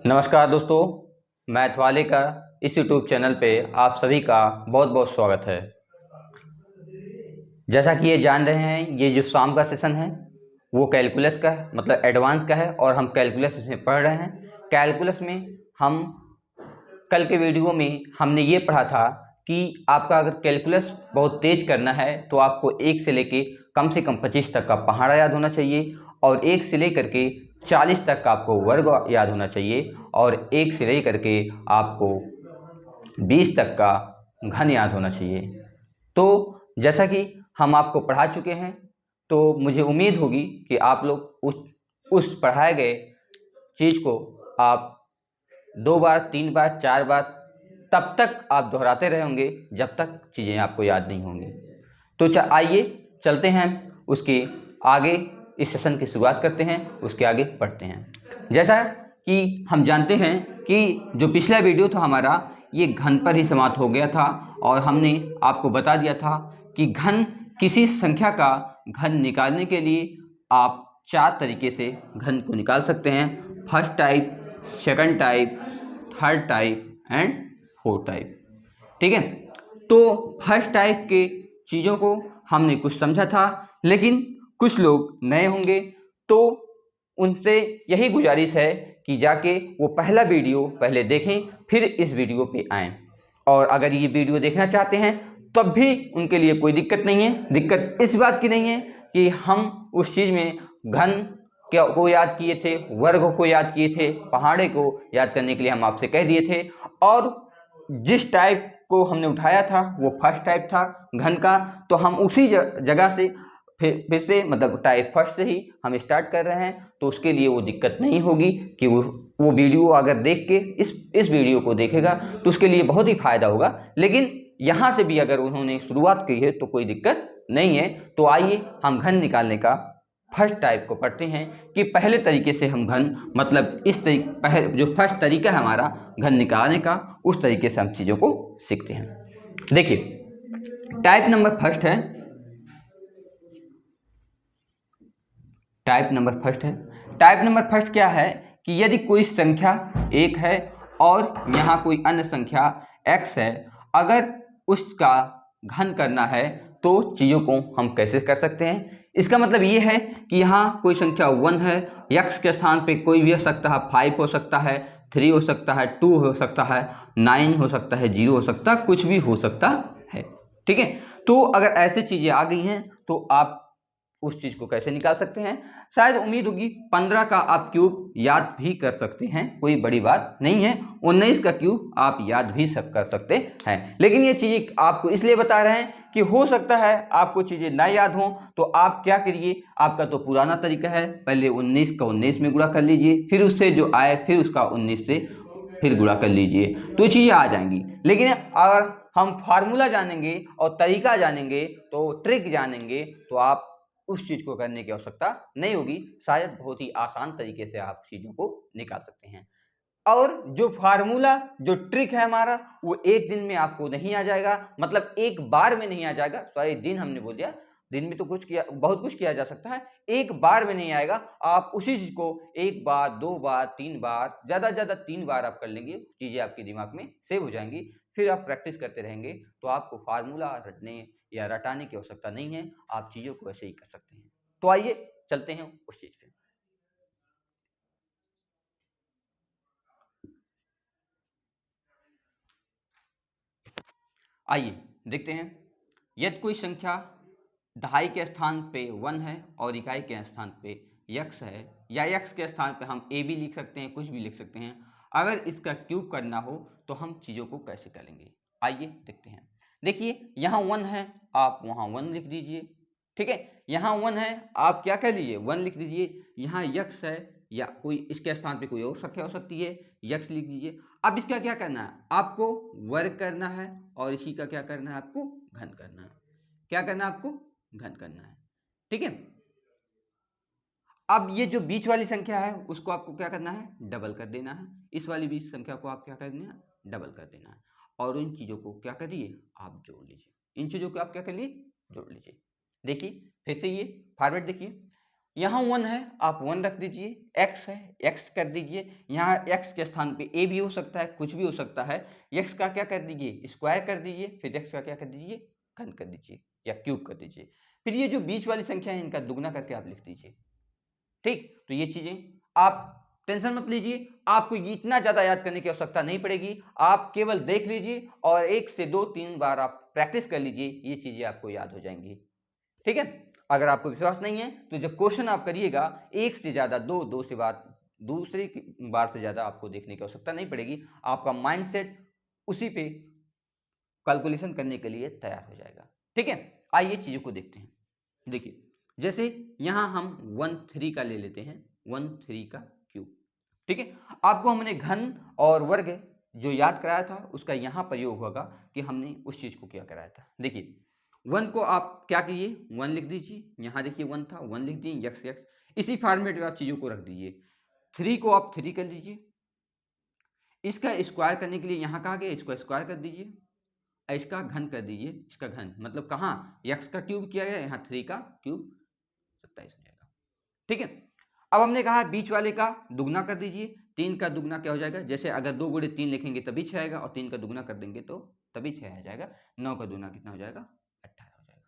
नमस्कार दोस्तों, मैथ वाले का इस यूट्यूब चैनल पे आप सभी का बहुत बहुत स्वागत है। जैसा कि ये जान रहे हैं, ये जो शाम का सेशन है वो कैलकुलस का है, मतलब एडवांस का है और हम कैलकुलस इसमें पढ़ रहे हैं। कैलकुलस में हम कल के वीडियो में हमने ये पढ़ा था कि आपका अगर कैलकुलस बहुत तेज करना है तो आपको 1 से लेके कम से कम 25 तक का पहाड़ा याद होना चाहिए और 1 से लेकर के 40 तक का आपको वर्ग याद होना चाहिए और 1 से लेकर के आपको 20 तक का घन याद होना चाहिए। तो जैसा कि हम आपको पढ़ा चुके हैं, तो मुझे उम्मीद होगी कि आप लोग उस पढ़ाए गए चीज़ को आप 2 बार, 3 बार, 4 बार तब तक आप दोहराते रहे होंगे जब तक चीज़ें आपको याद नहीं होंगी। तो आइए चलते हैं उसके आगे, इस सेशन की शुरुआत करते हैं, उसके आगे पढ़ते हैं। जैसा कि हम जानते हैं कि जो पिछला वीडियो था हमारा, ये घन पर ही समाप्त हो गया था और हमने आपको बता दिया था कि घन, किसी संख्या का घन निकालने के लिए आप 4 तरीके से घन को निकाल सकते हैं। First type, second type, third type and fourth type. ठीक है, तो फर्स्ट टाइप के चीज़ों को हमने कुछ समझा था, लेकिन कुछ लोग नए होंगे तो उनसे यही गुजारिश है कि जाके वो पहला वीडियो पहले देखें, फिर इस वीडियो पे आएँ। और अगर ये वीडियो देखना चाहते हैं तब भी उनके लिए कोई दिक्कत नहीं है। दिक्कत इस बात की नहीं है कि हम उस चीज़ में घन को याद किए थे, वर्ग को याद किए थे, पहाड़े को याद करने के लिए हम आपसे कह दिए थे, और जिस टाइप को हमने उठाया था वो फर्स्ट टाइप था घन का, तो हम उसी जगह से फिर से, मतलब टाइप फर्स्ट से ही हम स्टार्ट कर रहे हैं। तो उसके लिए वो दिक्कत नहीं होगी कि वो वीडियो अगर देख के इस वीडियो को देखेगा तो उसके लिए बहुत ही फायदा होगा। लेकिन यहाँ से भी अगर उन्होंने शुरुआत की है तो कोई दिक्कत नहीं है। तो आइए हम घन निकालने का फर्स्ट टाइप को पढ़ते हैं कि पहले तरीके से हम घन, मतलब इस तरीके, पहले जो फर्स्ट तरीका है हमारा घन निकालने का, उस तरीके से हम चीज़ों को सीखते हैं। देखिए, टाइप नंबर फर्स्ट है, टाइप नंबर फर्स्ट है। टाइप नंबर फर्स्ट क्या है कि यदि कोई संख्या 1 है और यहाँ कोई अन्य संख्या x है, अगर उसका घन करना है तो चीज़ों को हम कैसे कर सकते हैं। इसका मतलब ये है कि यहाँ कोई संख्या 1 है, x के स्थान पे कोई भी हो सकता है, 5 हो सकता है, 3 हो सकता है, 2 हो सकता है, 9 हो सकता है, 0 हो सकता है, कुछ भी हो सकता है। ठीक है, तो अगर ऐसी चीज़ें आ गई हैं तो आप उस चीज को कैसे निकाल सकते हैं। शायद उम्मीद होगी 15 का आप क्यूब याद भी कर सकते हैं, कोई बड़ी बात नहीं है। 19 का क्यूब आप याद भी कर सकते हैं, लेकिन ये चीजें आपको इसलिए बता रहे हैं कि हो सकता है आपको चीजें ना याद हो, तो आप क्या करिए, आपका तो पुराना तरीका है, पहले 19 का 19 में गुणा कर लीजिए, फिर उससे जो आए फिर उसका 19 से फिर गुणा कर लीजिए, तो चीजें आ जाएंगी। लेकिन अगर हम फार्मूला जानेंगे और तरीका जानेंगे, तो ट्रिक जानेंगे, तो आप उस चीज को करने की आवश्यकता नहीं होगी। शायद बहुत ही आसान तरीके से आप चीजों को निकाल सकते हैं। और जो फार्मूला, जो ट्रिक है हमारा, वो एक दिन में आपको नहीं आ जाएगा, मतलब एक बार में नहीं आ जाएगा। सॉरी, दिन हमने बोल दिया, दिन में तो कुछ किया, बहुत कुछ किया जा सकता है, एक बार में नहीं आएगा। आप उसी चीज को 1 बार, 2 बार, 3 बार, ज्यादा ज्यादा 3 बार आप कर लेंगे, चीजें आपके दिमाग में सेव हो जाएंगी। फिर आप प्रैक्टिस करते रहेंगे तो आपको फार्मूला रटने या रटाने की आवश्यकता नहीं है, आप चीजों को ऐसे ही कर सकते हैं। तो आइए चलते हैं उस चीज पे। आइए देखते हैं, यदि कोई संख्या दहाई के स्थान पे 1 है और इकाई के स्थान पे x है, या x के स्थान पे हम a भी लिख सकते हैं, कुछ भी लिख सकते हैं। अगर इसका क्यूब करना हो तो हम चीज़ों को कैसे करेंगे, आइए देखते हैं। देखिए, यहाँ 1 है, आप वहाँ 1 लिख दीजिए। ठीक है, यहाँ 1 है, आप क्या कर लीजिए, 1 लिख दीजिए। यहाँ x है, या कोई इसके स्थान पे कोई और संख्या हो सकती है, x लिख दीजिए। अब इसका क्या करना है, आपको वर्ग करना है और इसी का क्या करना है, आपको घन करना है। क्या करना है, आपको घन करना है। ठीक है, अब ये जो बीच वाली संख्या है उसको आपको क्या करना है, डबल कर देना है। इस वाली बीच संख्या को आप क्या कर देना है, डबल कर देना है। और इन चीजों को क्या करिए, आप जोड़ लीजिए। इन चीजों को आप क्या कर लिए, जोड़ लीजिए। देखिए फिर से ये फॉर्मेट देखिए, यहाँ 1 है, आप 1 रख दीजिए, x है, x कर दीजिए, यहाँ x के स्थान पे a भी हो सकता है, कुछ भी हो सकता है, x का क्या कर दीजिए, स्क्वायर कर दीजिए, फिर x का क्या कर दीजिए, घन कर दीजिए या क्यूब कर दीजिए। फिर ये जो बीच वाली संख्या है इनका दुगना करके आप लिख दीजिए। ठीक, तो ये चीजें आप टेंशन मत लीजिए, आपको इतना ज्यादा याद करने की आवश्यकता नहीं पड़ेगी, आप केवल देख लीजिए और 1 से 2-3 बार आप प्रैक्टिस कर लीजिए, ये चीजें आपको याद हो जाएंगी। ठीक है, अगर आपको विश्वास नहीं है तो जब क्वेश्चन आप करिएगा, एक से ज्यादा दो से बार दूसरी बार से ज्यादा आपको देखने की आवश्यकता नहीं पड़ेगी, आपका माइंडसेट उसी पे कैलकुलेशन करने के लिए तैयार हो जाएगा। ठीक है, आइए चीजों को देखते हैं। देखिए, जैसे यहां हम 1/3 का ले लेते हैं, 1/3 का क्यूब। ठीक है, आपको हमने घन और वर्ग जो याद कराया था उसका यहां प्रयोग होगा कि हमने उस चीज को क्या कराया था। देखिए, 1 को आप क्या कीजिए, 1 लिख दीजिए, यहां देखिए 1 था, 1 लिख दिए, यक्स यक्स, इसी फॉर्मेट में आप चीजों को रख दीजिए। 3 को आप 3 कर लीजिए, इसका स्क्वायर करने के लिए यहां कहा गया, इसको स्क्वायर कर दीजिए, इसका घन कर दीजिए, इसका घन मतलब कहाँ, यक्स का क्यूब किया गया, यहाँ 3 का क्यूब 27 हो जाएगा। ठीक है, अब हमने कहा बीच वाले का दुगना कर दीजिए, 3 का दुगना क्या हो जाएगा, जैसे अगर 2 गुणे 3 लिखेंगे तभी 6 आएगा और 3 का दुगना कर देंगे तो तभी 6 आ जाएगा। 9 का दुगना कितना हो जाएगा, 18 हो जाएगा।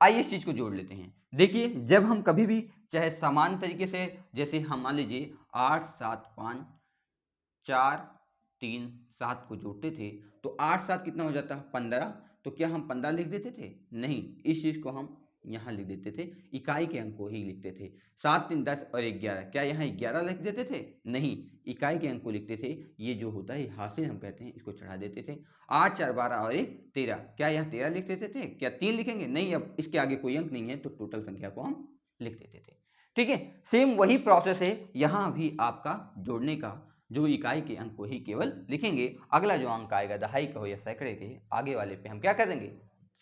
आइए इस चीज को जोड़ लेते हैं। देखिए, जब हम कभी भी चाहे समान तरीके से, जैसे हम मान लीजिए 8 7 5 4 3 7 को जोड़ते थे तो 8 7 कितना हो जाता, 15। तो क्या हम 15 लिख देते थे, नहीं, इस चीज को हम यहाँ लिख देते थे, इकाई के अंक को ही लिखते थे। 7 3 10 और 11, क्या यहाँ 11 लिख देते थे, नहीं, इकाई के अंक को लिखते थे। ये जो होता है हासिल हम कहते हैं, इसको चढ़ा देते थे। 8 4 12 और 1 13, क्या यहाँ 13 लिख देते थे, क्या 3 लिखेंगे, नहीं, अब इसके आगे कोई अंक नहीं है तो टोटल संख्या को हम लिख देते थे। ठीक है, सेम वही प्रोसेस है यहाँ भी आपका जोड़ने का, जो इकाई के अंक को ही केवल लिखेंगे, अगला जो अंक आएगा दहाई का हो या सैकड़े के, आगे वाले पे हम क्या कर देंगे,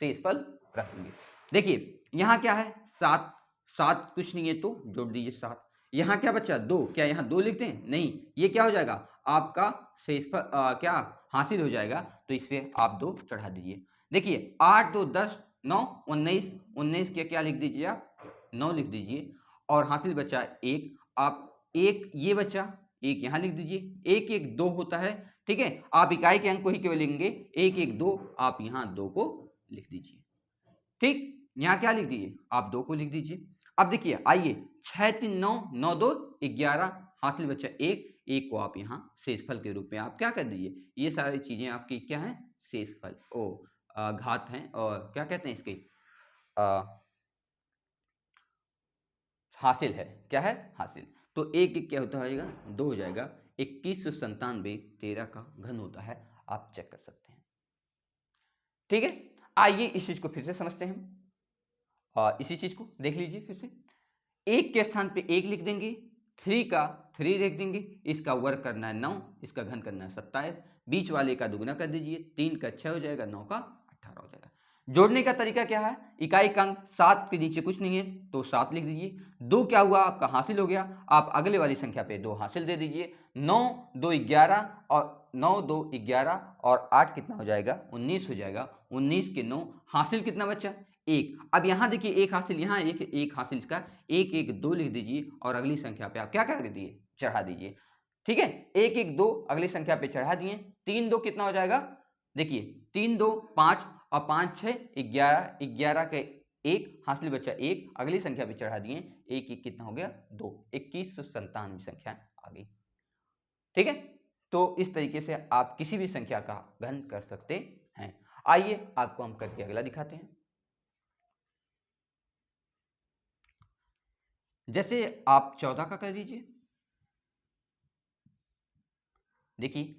शेषफल रख देंगे। देखिए, यहाँ क्या है, 7 7 कुछ नहीं है तो जोड़ दीजिए 7। यहाँ क्या बचा, 2, क्या यहाँ 2 लिखते हैं, नहीं, ये क्या हो जाएगा आपका शेषफल क्या हासिल हो जाएगा, तो इससे आप 2 चढ़ा दीजिए। देखिए, 8 2 10 9 19, 19 के क्या लिख दीजिए आप, 9 लिख दीजिए, और हासिल बचा 1, आप 1 ये बचा, 1 यहाँ लिख दीजिए, 1 1 2 होता है। ठीक है, आप इकाई के अंक को ही केवल लिखेंगे, 1 1 2, आप यहाँ 2 को लिख दीजिए। ठीक, यहाँ क्या लिख दीजिए, आप 2 को लिख दीजिए। अब देखिए, आइए 6 3 9 9 2 11, हासिल बचा 1, 1 को आप यहाँ शेषफल के रूप में आप क्या कर दीजिए, ये सारी चीजें आपकी क्या है, शेषफल घात हैं, और क्या कहते हैं इसके हासिल है, क्या है, हासिल। तो 1 1 क्या होता है, 2 हो जाएगा, 2197 13 का घन होता है, आप चेक कर सकते हैं। ठीक है, आइए इस चीज को फिर से समझते हैं, इसी चीज को देख लीजिए फिर से। 1 के स्थान पे 1 लिख देंगे, 3 का 3 लिख देंगे, इसका वर्ग करना है 9, इसका घन करना है 27, बीच वाले का दुगना कर दीजिए, 3 का 6 हो जाएगा, 9 का 18 हो जाएगा। जोड़ने का तरीका क्या है, इकाई का अंक 7 के नीचे कुछ नहीं है तो 7 लिख दीजिए, 2 क्या हुआ आपका हासिल हो गया, आप अगले वाली संख्या पे 2 हासिल दे दीजिए, 9 2 11 और 9 2 11 और 8 कितना हो जाएगा, 19 हो जाएगा, 19 के 9, हासिल कितना बचा, 1। अब यहाँ देखिए, एक हासिल यहाँ, एक हासिल का 1 1 2 लिख दीजिए और अगली संख्या पे आप क्या कर दीजिए, चढ़ा दीजिए। ठीक है, 1 1 2 अगली संख्या पे चढ़ा दिए, 3 2 कितना हो जाएगा, देखिए 3 2 5 और 5 6 11, 11 के 1 हासिल बचा 1, अगली संख्या पे चढ़ा दिए, 1 1 कितना हो गया, 2, 2197 संख्या आ गई। ठीक है, तो इस तरीके से आप किसी भी संख्या का घन कर सकते हैं। आइए आपको हम करके अगला दिखाते हैं। जैसे आप 14 का कर लीजिए। देखिए,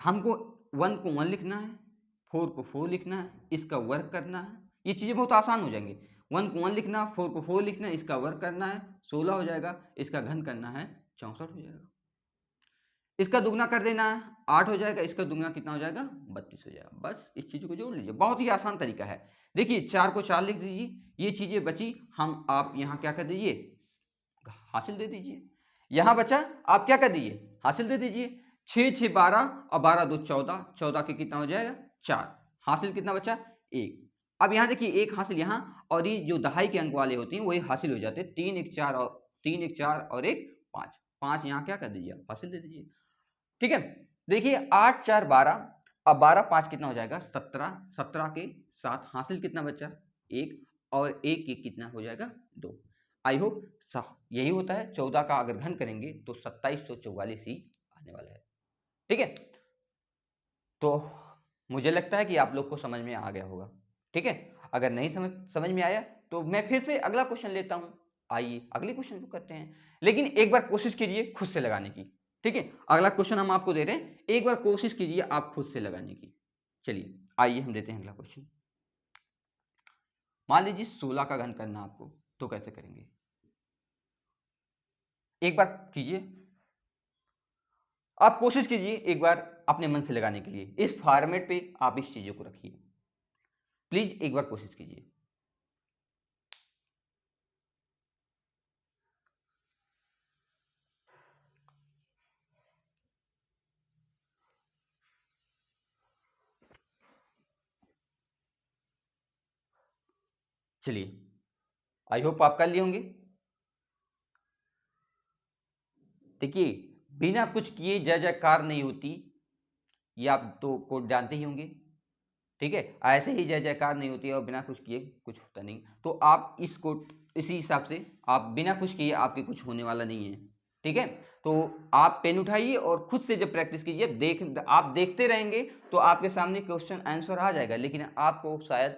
हमको 1 को 1 लिखना है, 4 को 4 लिखना है, इसका वर्ग करना है, ये चीजें बहुत आसान हो जाएंगी। 1 को 1 लिखना, 4 को 4 लिखना है, इसका वर्ग करना है, 16 हो जाएगा, इसका घन करना है 64 हो जाएगा, इसका दुगना कर देना है 8 हो जाएगा, इसका दुगना कितना हो जाएगा, 32 हो जाएगा। बस इस चीज को जोड़ लीजिए, बहुत ही आसान तरीका है। देखिए, 4 को 4 लिख दीजिए, ये चीजें बची, हम आप यहाँ क्या कर दीजिए, हासिल दे दीजिए, यहाँ बचा, आप क्या कर दीजिए, हासिल दे दीजिए। 6 6 12 और 12 2 14, 14 के कितना हो जाएगा, 4, हासिल कितना बचा, 1। अब यहाँ देखिए एक हासिल यहाँ, और ये जो दहाई के अंक वाले होते हैं वही हासिल हो जाते हैं। 3 1 4 और 1 5, 5 यहाँ क्या कर दीजिए, हासिल दे दीजिए। ठीक है, देखिए 8 4 12, अब 12 5 कितना हो जाएगा 17, 17 के साथ हासिल कितना बचा 1, और 1 1 कितना हो जाएगा 2। आई होप यही होता है, 14 का अगर घन करेंगे तो 2744 ही आने वाला है। ठीक है, तो मुझे लगता है कि आप लोग को समझ में आ गया होगा। ठीक है, अगर नहीं समझ में आया तो मैं फिर से अगला क्वेश्चन लेता हूं। आइए अगले क्वेश्चन को करते हैं, लेकिन एक बार कोशिश कीजिए खुद से लगाने की। ठीक है, अगला क्वेश्चन हम आपको दे रहे हैं, एक बार कोशिश कीजिए आप खुद से लगाने की। चलिए आइए हम देते हैं अगला क्वेश्चन। मान लीजिए 16 का घन करना आपको, तो कैसे करेंगे, एक बार कीजिए, आप कोशिश कीजिए एक बार अपने मन से लगाने के लिए। इस फॉर्मेट पे आप इस चीजों को रखिए, प्लीज एक बार कोशिश कीजिए। चलिए आई होप आप कर लिए होंगे। देखिए बिना कुछ किए जय जयकार नहीं होती, ये आप तो कोड जानते ही होंगे। ठीक है, ऐसे ही जय जयकार नहीं होती है और बिना कुछ किए कुछ होता नहीं। तो आप इसको इसी हिसाब से, आप बिना कुछ किए आपके कुछ होने वाला नहीं है। ठीक है, तो आप पेन उठाइए और खुद से जब प्रैक्टिस कीजिए, आप देखते रहेंगे तो आपके सामने क्वेश्चन आंसर आ जाएगा, लेकिन आपको शायद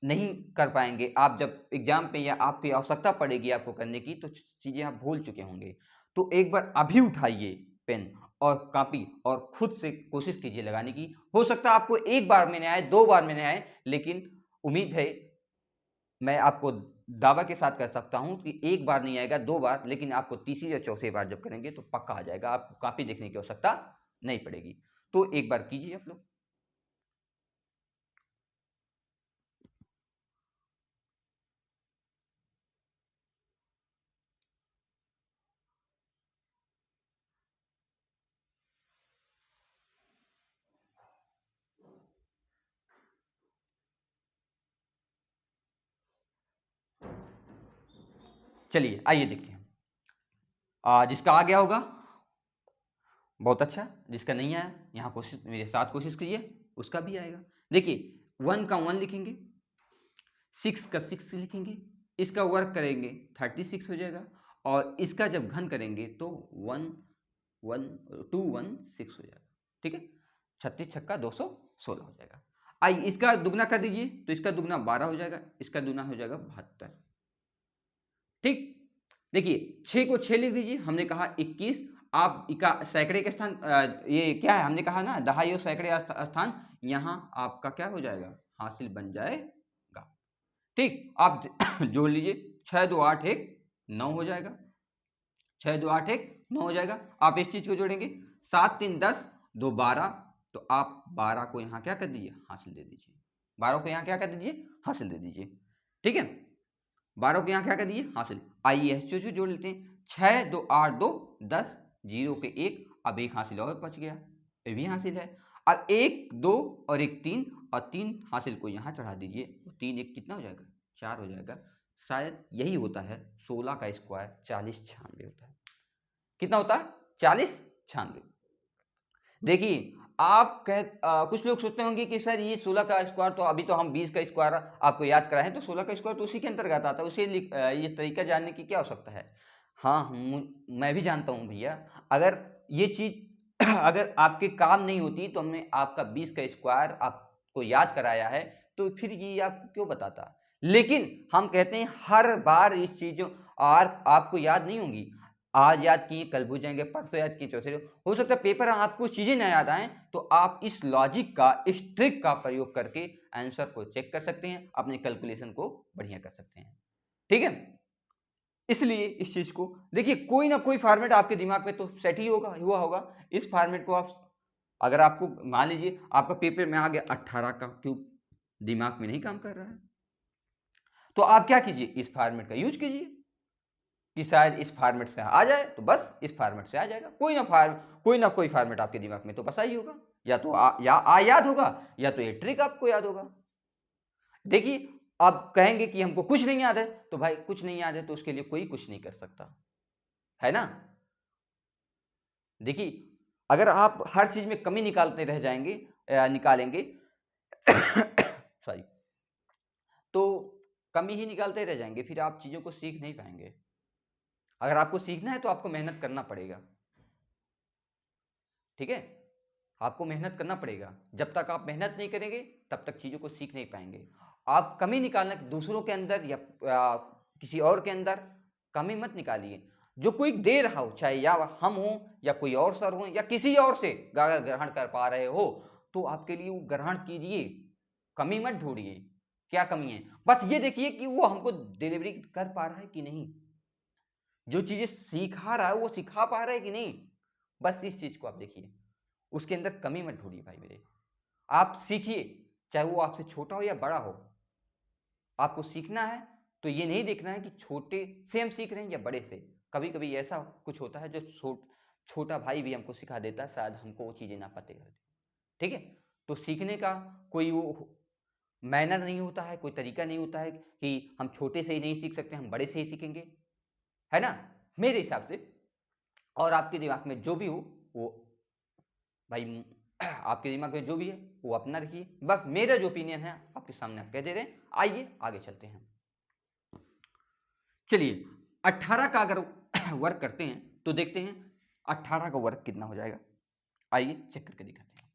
नहीं कर पाएंगे। आप जब एग्जाम पे या आपकी आवश्यकता पड़ेगी आपको करने की, तो चीजें आप भूल चुके होंगे। तो एक बार अभी उठाइए पेन और कॉपी और खुद से कोशिश कीजिए लगाने की। हो सकता है आपको एक बार में नहीं आए, 2 बार में नहीं आए, लेकिन उम्मीद है, मैं आपको दावा के साथ कह सकता हूं कि एक बार नहीं आएगा, 2 बार, लेकिन आपको तीसरी या चौथी बार जब करेंगे तो पक्का आ जाएगा, आपको कॉपी देखने की आवश्यकता नहीं पड़ेगी। तो एक बार कीजिए आप लोग। चलिए आइए देखते हैं। जिसका आ गया होगा बहुत अच्छा, जिसका नहीं आया यहाँ कोशिश मेरे साथ कोशिश कीजिए, उसका भी आएगा। देखिए 1 का 1 लिखेंगे, 6 का 6 लिखेंगे, इसका वर्क करेंगे 36 हो जाएगा, और इसका जब घन करेंगे तो 1 1 2 1 6 हो जाएगा। ठीक है, 36 छक्का 216 हो जाएगा। आइए इसका दुगना कर दीजिए, तो इसका दुगना 12 हो जाएगा, इसका दुगना हो जाएगा 72। ठीक, देखिए 6 को 6 लिख दीजिए, हमने कहा 21। आप इका सैकड़े के स्थान, ये क्या है, हमने कहा ना दहाई और सैकड़े स्थान, यहाँ आपका क्या हो जाएगा, हासिल बन जाएगा। ठीक, आप जोड़ लीजिए, 6 2 8 1 9 हो जाएगा, 6 2 8 1 9 हो जाएगा। आप इस चीज को जोड़ेंगे, 7 3 10 2 12, तो आप 12 को यहाँ क्या कर दीजिए, हासिल दे दीजिए। 12 को यहाँ क्या कर दीजिए, हासिल दे दीजिए। ठीक है, 12 को यहाँ क्या कर दीजिए, हासिल। आइए चो जोड़ लेते हैं, 6 2 8 2 10, 0 के 1, अब एक हासिल और बच गया, ये भी हासिल है। अब 1 2 और 1 3, और 3 हासिल को यहाँ चढ़ा दीजिए, 3 1 कितना हो जाएगा, 4 हो जाएगा। शायद यही होता है 16 का स्क्वायर 40 96 होता है। कितना होता है, 40 96। देखिए आप कुछ लोग सोचते होंगे कि सर ये 16 का स्क्वायर, तो अभी तो हम 20 का स्क्वायर आपको याद कराएं, तो 16 का स्क्वायर तो उसी के अंतर्गत आता है, उसे ये तरीका जानने की क्या आवश्यकता है। हाँ मैं भी जानता हूँ भैया, अगर ये चीज अगर आपके काम नहीं होती तो हमने आपका 20 का स्क्वायर आपको याद कराया है, तो फिर ये आपको क्यों बताता। लेकिन हम कहते हैं हर बार इस चीजों, और आपको याद नहीं होंगी, आज याद किए कल भूल जाएंगे, परसों याद किए चौथे हो सकता है पेपर आपको चीजें ना याद आए, तो आप इस लॉजिक का, इस ट्रिक का प्रयोग करके आंसर को चेक कर सकते हैं, अपने कैलकुलेशन को बढ़िया कर सकते हैं। ठीक है, इसलिए इस चीज को देखिए, कोई ना कोई फॉर्मेट आपके दिमाग में तो सेट ही हुआ होगा। इस फॉर्मेट को आप, अगर आपको मान लीजिए आपका पेपर में आ गया 18 का क्यूब, दिमाग में नहीं काम कर रहा है, तो आप क्या कीजिए, इस फॉर्मेट का यूज कीजिए कि शायद इस फॉर्मेट से आ जाए, तो बस इस फॉर्मेट से आ जाएगा। कोई ना कोई फॉर्मेट आपके दिमाग में तो बसा ही होगा, या तो याद होगा, या तो ये ट्रिक आपको याद होगा। देखिए आप कहेंगे कि हमको कुछ नहीं याद है, तो भाई कुछ नहीं याद है तो उसके लिए कोई कुछ नहीं कर सकता, है ना। देखिए अगर आप हर चीज में कमी निकालते रह जाएंगे निकालेंगे सॉरी, तो कमी ही निकालते रह जाएंगे, फिर आप चीजों को सीख नहीं पाएंगे। अगर आपको सीखना है तो आपको मेहनत करना पड़ेगा, ठीक है, आपको मेहनत करना पड़ेगा। जब तक आप मेहनत नहीं करेंगे तब तक चीजों को सीख नहीं पाएंगे। आप कमी निकालना दूसरों के अंदर या किसी और के अंदर कमी मत निकालिए। जो कोई दे रहा हो, चाहे या हम हो या कोई और सर हो या किसी और से अगर ग्रहण कर पा रहे हो तो आपके लिए वो ग्रहण कीजिए, कमी मत ढूंढिए। क्या कमी है, बस ये देखिए कि वो हमको डिलीवरी कर पा रहा है कि नहीं, जो चीजें सिखा रहा है वो सिखा पा रहा है कि नहीं, बस इस चीज को आप देखिए, उसके अंदर कमी मत ढूंढिए भाई मेरे। आप सीखिए, चाहे वो आपसे छोटा हो या बड़ा हो। आपको सीखना है तो ये नहीं देखना है कि छोटे से हम सीख रहे हैं या बड़े से। कभी कभी ऐसा कुछ होता है जो छोटा भाई भी हमको सिखा देता है, शायद हमको वो चीजें ना पते करते, ठीक है। तो सीखने का कोई वो मैनर नहीं होता है, कोई तरीका नहीं होता है कि हम छोटे से ही नहीं सीख सकते, हम बड़े से ही सीखेंगे, है ना, मेरे हिसाब से। और आपके दिमाग में जो भी हो वो भाई आपके दिमाग में जो भी है वो अपना रखिए, बस मेरा जो ओपिनियन है आपके सामने आप कह दे रहे हैं। आइए आगे चलते हैं। चलिए 18 का अगर वर्क करते हैं तो देखते हैं 18 का वर्क कितना हो जाएगा। आइए चेक करके दिखाते हैं।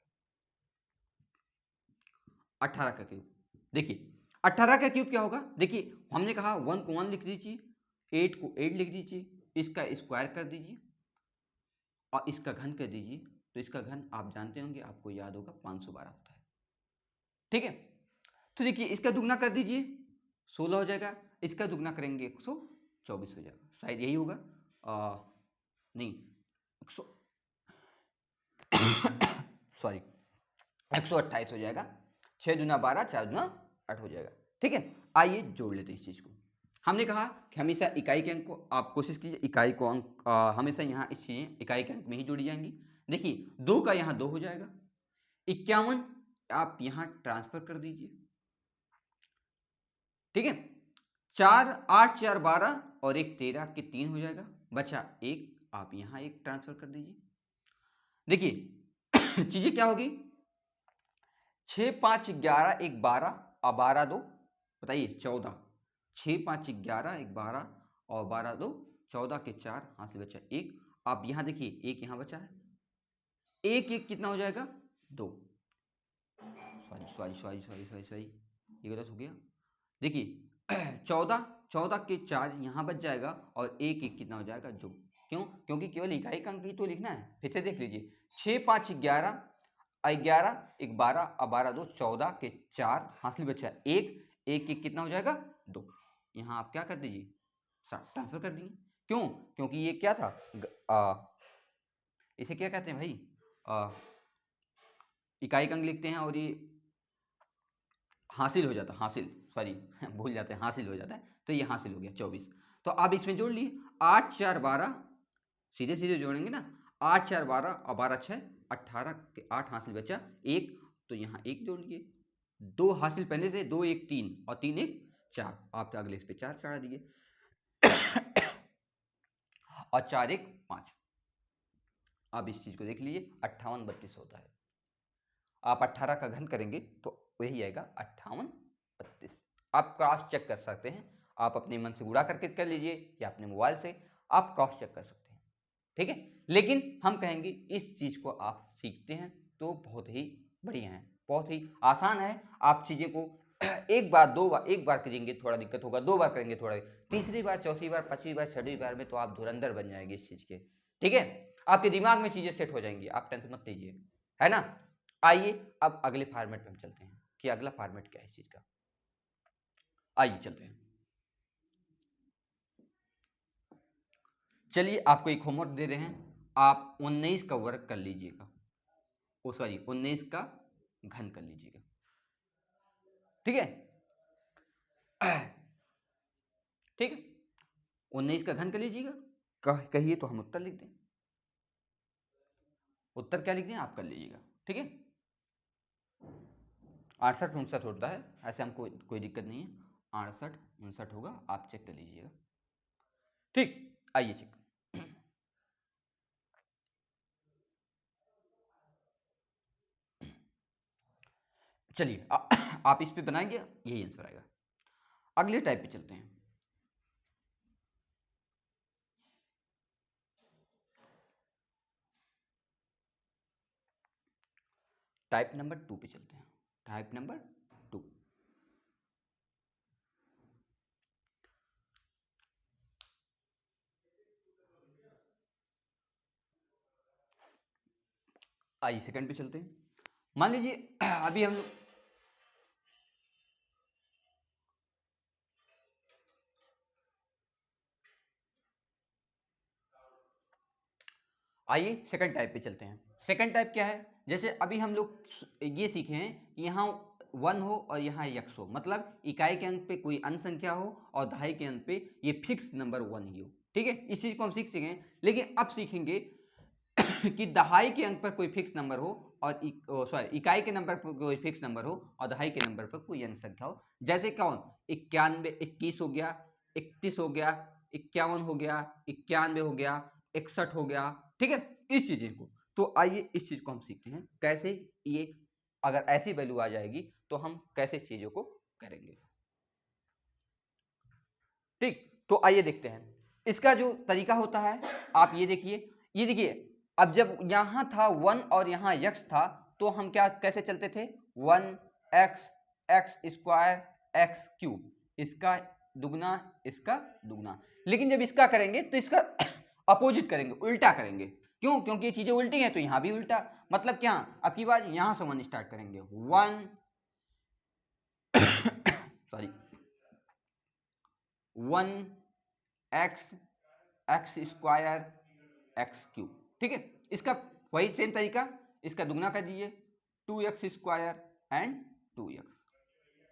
18 का क्यूब, देखिए 18 का क्यूब क्या होगा। देखिए हमने कहा 1 को 1 लिख दीजिए, 8 को 8 लिख दीजिए, इसका स्क्वायर कर दीजिए और इसका घन कर दीजिए। तो इसका घन आप जानते होंगे, आपको याद होगा 512 होता है, ठीक है। तो देखिए इसका दुगना कर दीजिए 16 हो जाएगा, इसका दुगना करेंगे 124 हो जाएगा, शायद यही होगा। नहीं 100 सॉरी 128 हो जाएगा। 6 दूना 12, 4 दूना 8 हो जाएगा, ठीक है। आइए जोड़ लेते हैं इस चीज को। हमने कहा कि हमेशा इकाई के अंक को आप कोशिश कीजिए, इकाई को अंक हमेशा यहाँ इस चीजें इकाई के अंक में ही जुड़ी जाएंगी। देखिए 2 का यहाँ 2 हो जाएगा, 51 आप यहाँ ट्रांसफर कर दीजिए, ठीक है। 4 8 4 12 और 1 13 के 3 हो जाएगा, बचा 1 आप यहाँ 1 ट्रांसफर कर दीजिए। देखिए चीजें क्या होगी, 6 5 11 1 12 और 12 2 बताइए 14, 6 5 11 1 12 और 12 2 14 के 4 हाथ से बचा 1। आप यहाँ देखिए 1 यहाँ बचा है, 1 1 कितना हो जाएगा 2, sorry sorry sorry sorry sorry sorry ये गलत हो गया। देखिए 14 14 के 4 यहाँ बच जाएगा और 1 1 कितना हो जाएगा जो, क्यों, क्योंकि केवल इकाई का अंक ही तो लिखना है। फिर से देख लीजिए 6 5 11 11 1 12 और 12 2 14 के 4 हासिल बचा 1 1 1 कितना हो जाएगा 2। यहाँ आप क्या कर दीजिए ट्रांसफर कर दिए, क्यों, क्योंकि ये क्या था इसे क्या कहते हैं भाई, इकाई का अंक लिखते हैं और ये हासिल हो जाता है, हासिल सॉरी भूल जाते हैं, हासिल हो जाता है, तो ये हासिल हो गया 24। तो आप इसमें जोड़ लिए 8 4 12, सीधे सीधे जोड़ेंगे ना, 8 4 12 और 12 6 18 के 8 हासिल बचा 1, तो यहाँ 1 जोड़ लिए, 2 हासिल पहले से 2 1 3 और 3 1 4, आप अगले इस पे 4 चढ़ा दिए और 4 1 5। अब इस चीज को देख लीजिए 58 32 होता है। आप 18 का घन करेंगे तो वही आएगा 58 32। आप क्रॉस चेक कर सकते हैं, आप अपने मन से गुणा करके कर लीजिए या अपने मोबाइल से आप क्रॉस चेक कर सकते हैं, ठीक है। लेकिन हम कहेंगे इस चीज को आप सीखते हैं तो बहुत ही बढ़िया है, बहुत ही आसान है। आप चीजें को एक बार दो बार, एक बार करेंगे थोड़ा दिक्कत होगा, 2 बार करेंगे थोड़ा, तीसरी बार चौथी बार 5वीं बार 6वीं बार में तो आप धुरंधर बन जाएंगे इस चीज के, ठीक है। आपके दिमाग में चीजें सेट हो जाएंगी, आप टेंशन मत लीजिए, है ना। आइए अब अगले फॉर्मेट पे हम चलते हैं कि अगला फॉर्मेट क्या है इस चीज का। आइए चलते हैं। चलिए आपको एक होमवर्क दे रहे हैं, आप 19 का वर्ग कर लीजिएगा, ओ सॉरी 19 का घन कर लीजिएगा, ठीक है ठीक है, 19 का घन कर लीजिएगा। कहिए तो हम उत्तर लिख दें, उत्तर क्या लिख दें आप कर लीजिएगा, ठीक है। 68 59 होता है, ऐसे हमको कोई दिक्कत नहीं है, 68 59 होगा, आप चेक कर लीजिएगा। ठीक, आइए चेक। चलिए आप इस पे बनाएंगे, यही आंसर आएगा। अगले टाइप पे चलते हैं। टाइप नंबर 2 पे चलते हैं। टाइप नंबर 2, आइए सेकंड पे चलते हैं। मान लीजिए अभी हम लोग आइए सेकंड टाइप पे चलते हैं। सेकंड टाइप क्या है, जैसे अभी हम लोग ये सीखे हैं कि यहाँ 1 हो और यहाँ x हो, मतलब इकाई के अंक पे कोई अन्य संख्या हो और दहाई के अंक पे ये फिक्स नंबर 1 ही हो। ठीक है, इस चीज को हम सीख चुके हैं, लेकिन अब सीखेंगे कि दहाई के अंक पर कोई फिक्स नंबर हो और इकाई के नंबर पर कोई फिक्स नंबर हो और दहाई के नंबर पर कोई अन्य संख्या हो। जैसे कौन, 91 21 हो गया, 31 हो गया, 51 हो गया, 91 हो गया, 61 हो गया। ठीक है, इस चीजें को, तो आइए इस चीज को हम सीखते हैं कैसे ये अगर ऐसी वैल्यू आ जाएगी तो हम कैसे चीजों को करेंगे। ठीक, तो आइए देखते हैं इसका जो तरीका होता है। आप ये देखिए, अब जब यहां था 1 और यहां x था तो हम क्या कैसे चलते थे, 1x x square x cube, इसका दुगना इसका दुगना। लेकिन जब इसका करेंगे तो इसका अपोजिट करेंगे, उल्टा करेंगे। क्यों, क्योंकि ये चीजें उल्टी हैं तो यहां भी उल्टा। मतलब क्या, अब की बार यहां से 1 स्टार्ट करेंगे, 1 sorry 1x x square x cube. ठीक है, इसका वही सेम तरीका, इसका दुगना कर दीजिए, 2x स्क्वायर एंड 2x।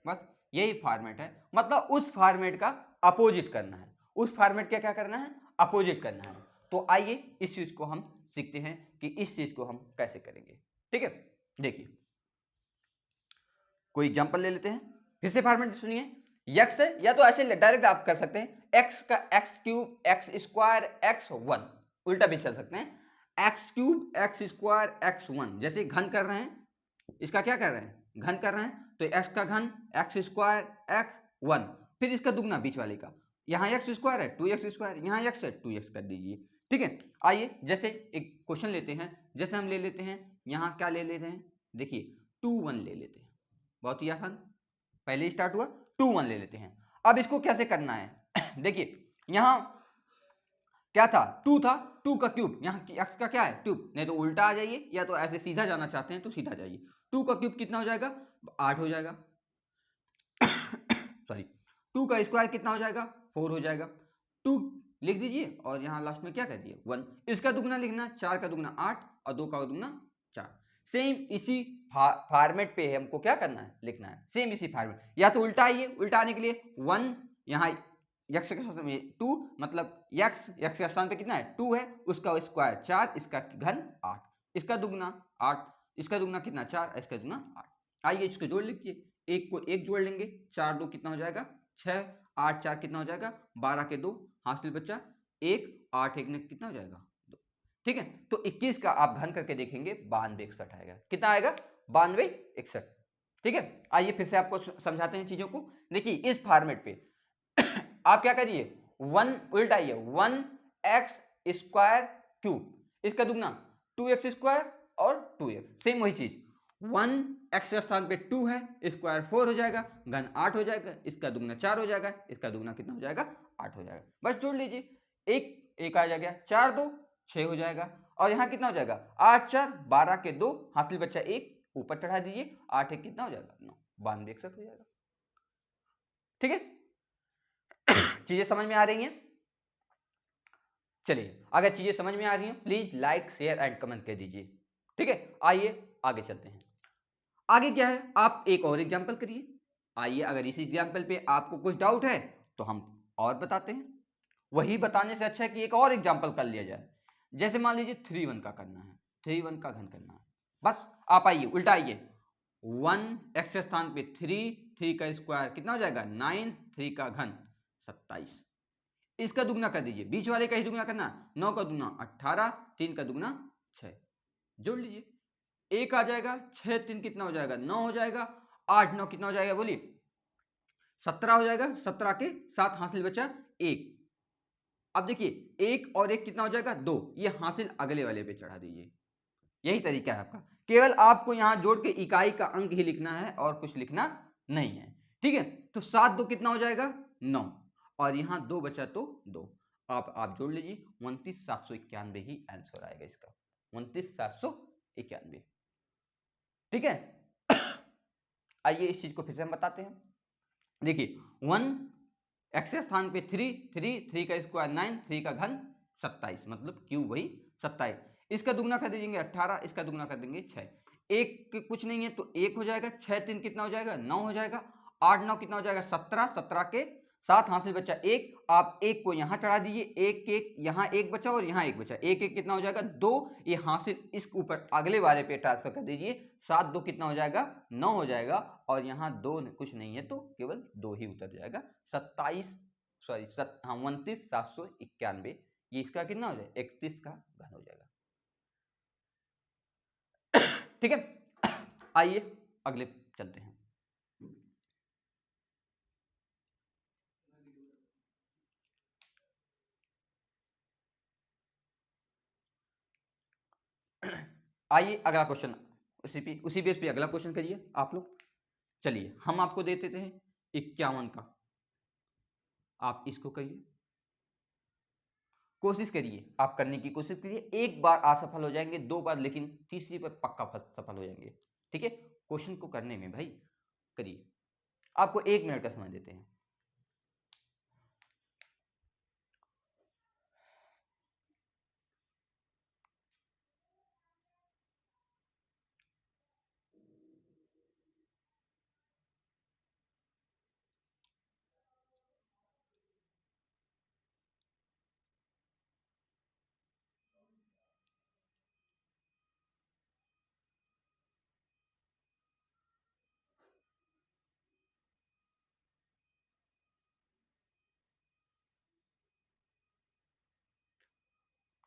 बस यही फॉर्मेट है, मतलब उस फॉर्मेट का अपोजिट करना है, उस फॉर्मेट का क्या करना है, अपोजिट करना है। तो आइए इस चीज को हम सीखते हैं कि इस चीज को हम कैसे करेंगे। ठीक है, देखिए कोई एग्जांपल ले लेते हैं, फिर से फॉर्मेट सुनिए। x है, या तो ऐसे डायरेक्ट आप कर सकते हैं, x का x cube x square x1, उल्टा भी चल सकते हैं, x cube x square x1। जैसे घन कर रहे हैं, इसका क्या कर रहे हैं, घन कर रहे हैं, तो x का घन x स्क्वायर x1, फिर इसका दुगना बीच वाले का, यहाँ x स्क्वायर है 2x स्क्वायर, यहाँ x है 2x कर दीजिए। ठीक है, आइए जैसे एक क्वेश्चन लेते हैं, जैसे हम ले लेते हैं यहाँ क्या ले लेते हैं, देखिए 2 1 ले लेते हैं, बहुत ही आसान, पहले ही स्टार्ट हुआ, 2 1 ले लेते हैं। अब इसको कैसे करना है देखिए यहाँ क्या था, 2 था, 2 का क्यूब, यहाँ x का क्या है क्यूब, नहीं तो उल्टा आ जाइए, या तो ऐसे सीधा जाना चाहते हैं तो सीधा जाइए। 2 का क्यूब कितना हो जाएगा, 8 हो जाएगा सॉरी 2 का स्क्वायर कितना हो जाएगा, 4 हो जाएगा। 2 लिख दीजिए और यहाँ लास्ट में क्या कर दिए 1, इसका दुगना लिखना, 4 का दुगना 8 और 2 का दुगना 4। सेम इसी फॉर्मेट पे हमको क्या करना है, लिखना है, सेम इसी फॉर्मेट, या तो उल्टा आइए, उल्टा आने के लिए 1 यहाँ x के स्थान में 2, मतलब x के स्थान पे कितना है 2 है, उसका स्क्वायर 4, इसका घन 8, इसका दुगना 8, इसका दुगना कितना 4, इसका दुगना 8। आइए इसको जोड़ लीजिए, एक को एक जोड़ लेंगे, 4 2 कितना हो जाएगा 6, 8 4 कितना हो जाएगा 12 के 2, हासिल बच्चा 1, 8 1 ने कितना हो जाएगा 2। ठीक है, तो 21 का आप घन करके देखेंगे 92 61 आएगा, कितना आएगा 92 61। ठीक है, आइए फिर से आपको समझाते हैं चीजों को। देखिए इस फॉर्मेट पे आप क्या करिए, 1 उल्टाइए, 1x स्क्वायर क्यूब, इसका दुगना 2x स्क्वायर और 2x, सेम वही चीज, 1x के स्थान पे 2 है, स्क्वायर 4 हो जाएगा, घन 8 हो जाएगा, इसका दुगना 4 हो जाएगा, इसका दुगना कितना हो जाएगा 8 हो जाएगा। बस जोड़ लीजिए, एक आ जाएगा, 4 2 6 हो जाएगा, और यहाँ कितना हो जाएगा 8 4 12 के 2, हासिल बच्चा 1, ऊपर चढ़ा दीजिए, 8 1 कितना हो जाएगा 9, 92 61 हो जाएगा। ठीक है, चीजें समझ में आ रही हैं। चलिए अगर चीजें समझ में आ रही हैं please like share and comment कर दीजिए। ठीक है, आइए आगे चलते हैं। आगे क्या है, आप एक और एग्जांपल करिए। आइए अगर इस एग्जांपल पे आपको कुछ डाउट है तो हम और बताते हैं, वही बताने से अच्छा है कि एक और एग्जांपल कर लिया जाए। जैसे मान लीजिए 3 1 का करना है, 3 1 का घन करना है, बस आप आइए उल्टा आइए, 1 x स्थान पे 3, 3 का स्क्वायर कितना हो जाएगा 9, 3 का घन 27। इसका दुगना कर दीजिए, बीच वाले का ही दुगना करना, 9 का दुगना 18, 3 का दुगना 6, जोड़ लीजिए, 1 आ जाएगा, 6 3 कितना हो जाएगा 9 हो जाएगा, 8 9 कितना हो जाएगा बोलिए 17 हो जाएगा, 17 के साथ हासिल बचा 1। अब देखिए 1 और 1 कितना हो जाएगा 2, ये हासिल अगले वाले पे चढ़ा दीजिए। यही तरीका है आपका, केवल आपको यहां जोड़ के इकाई का अंक ही लिखना है और कुछ लिखना नहीं है, ठीक है। तो 7 2 कितना हो जाएगा 9, और यहां 2 बचा तो 2, आप जोड़ लीजिए, 29,791 ही आंसर आएगा इसका, 29,791, ठीक है। आइए इस चीज को फिर से हम बताते हैं। देखिए 1 x स्थान पे 3, 3 का स्क्वायर 9, 3 का घन 27, मतलब क्यूब वही 27। इसका दुगना कर दीजिए 18, इसका दुगना कर देंगे 6, एक कुछ नहीं है तो 1 हो जाएगा, 6 3 कितना हो जाएगा 9 हो जाएगा, 8 9 कितना हो जाएगा 17, 17 के साथ हासिल बचा 1, आप 1 को यहाँ चढ़ा दीजिए, 1 1 यहाँ 1 बचा और यहाँ 1 बचा, 1 1 कितना हो जाएगा 2, ये हासिल इस ऊपर अगले वाले पे ट्रांसफर कर दीजिए, 7 2 कितना हो जाएगा 9 हो जाएगा, और यहाँ 2 कुछ नहीं है तो केवल 2 ही उतर जाएगा, 29,791, ये इसका कितना हो जाएगा 31 का घन हो जाएगा, ठीक है। आइए अगले चलते हैं। आइए अगला क्वेश्चन, उसी बेस पे अगला क्वेश्चन करिए आप लोग। चलिए हम आपको देते थे 51 का, आप इसको करिए, कोशिश करिए, आप करने की कोशिश करिए, एक बार असफल हो जाएंगे, 2 बार, लेकिन तीसरी पर पक्का सफल हो जाएंगे, ठीक है। क्वेश्चन को करने में भाई करिए, आपको 1 मिनट का समय देते हैं।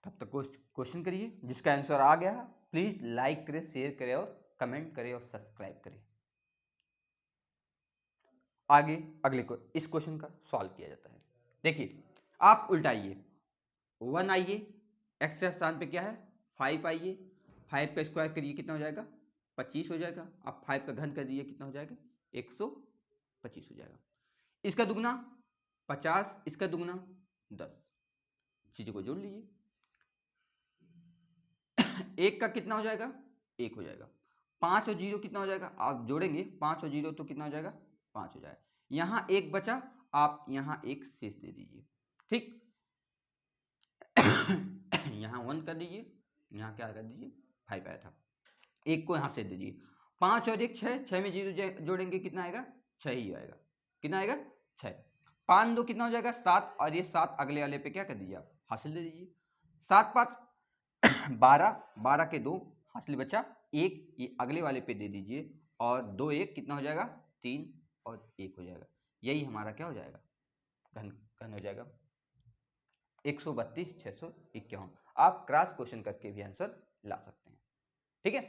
तब तक क्वेश्चन करिए, जिसका आंसर आ गया प्लीज लाइक करें, शेयर करें और कमेंट करें और सब्सक्राइब करें। आगे अगले को इस क्वेश्चन का सॉल्व किया जाता है। देखिए आप उल्टाइए, 1 आइए, एक्स के स्थान पे क्या है 5 आइए, 5 का स्क्वायर करिए कितना हो जाएगा 25 हो जाएगा, आप 5 का घन कर दीजिए कितना हो जाएगा 125 हो जाएगा, इसका दुगना 50, इसका दुगना 10, चीजों को जोड़ लीजिए, 1 का कितना हो जाएगा 1 हो जाएगा, 5 और 0 कितना हो जाएगा, आप जोड़ेंगे 5 और 0 तो कितना हो जाएगा 5 हो जाएगा, यहाँ 1 बचा, आप यहाँ 1 शेष दे दीजिए, ठीक। यहाँ 1 कर दीजिए, यहाँ क्या कर दीजिए 5 आया था, 1 को यहाँ से दीजिए, 5 और 1 6, 6 में 0 जोड़ेंगे कितना आएगा 6 ही आएगा, कितना आएगा 6, 5 2 कितना हो जाएगा 7, और ये 7 अगले वाले पे क्या कर दीजिए आप हासिल दे दीजिए, 7 5 12, 12 के 2 हासिल बचा 1, ये अगले वाले पे दे दीजिए, और 2 1 कितना हो जाएगा 3 और 1 हो जाएगा, यही हमारा क्या हो जाएगा घन घन हो जाएगा 132,651। आप क्रॉस क्वेश्चन करके भी आंसर ला सकते हैं, ठीक है।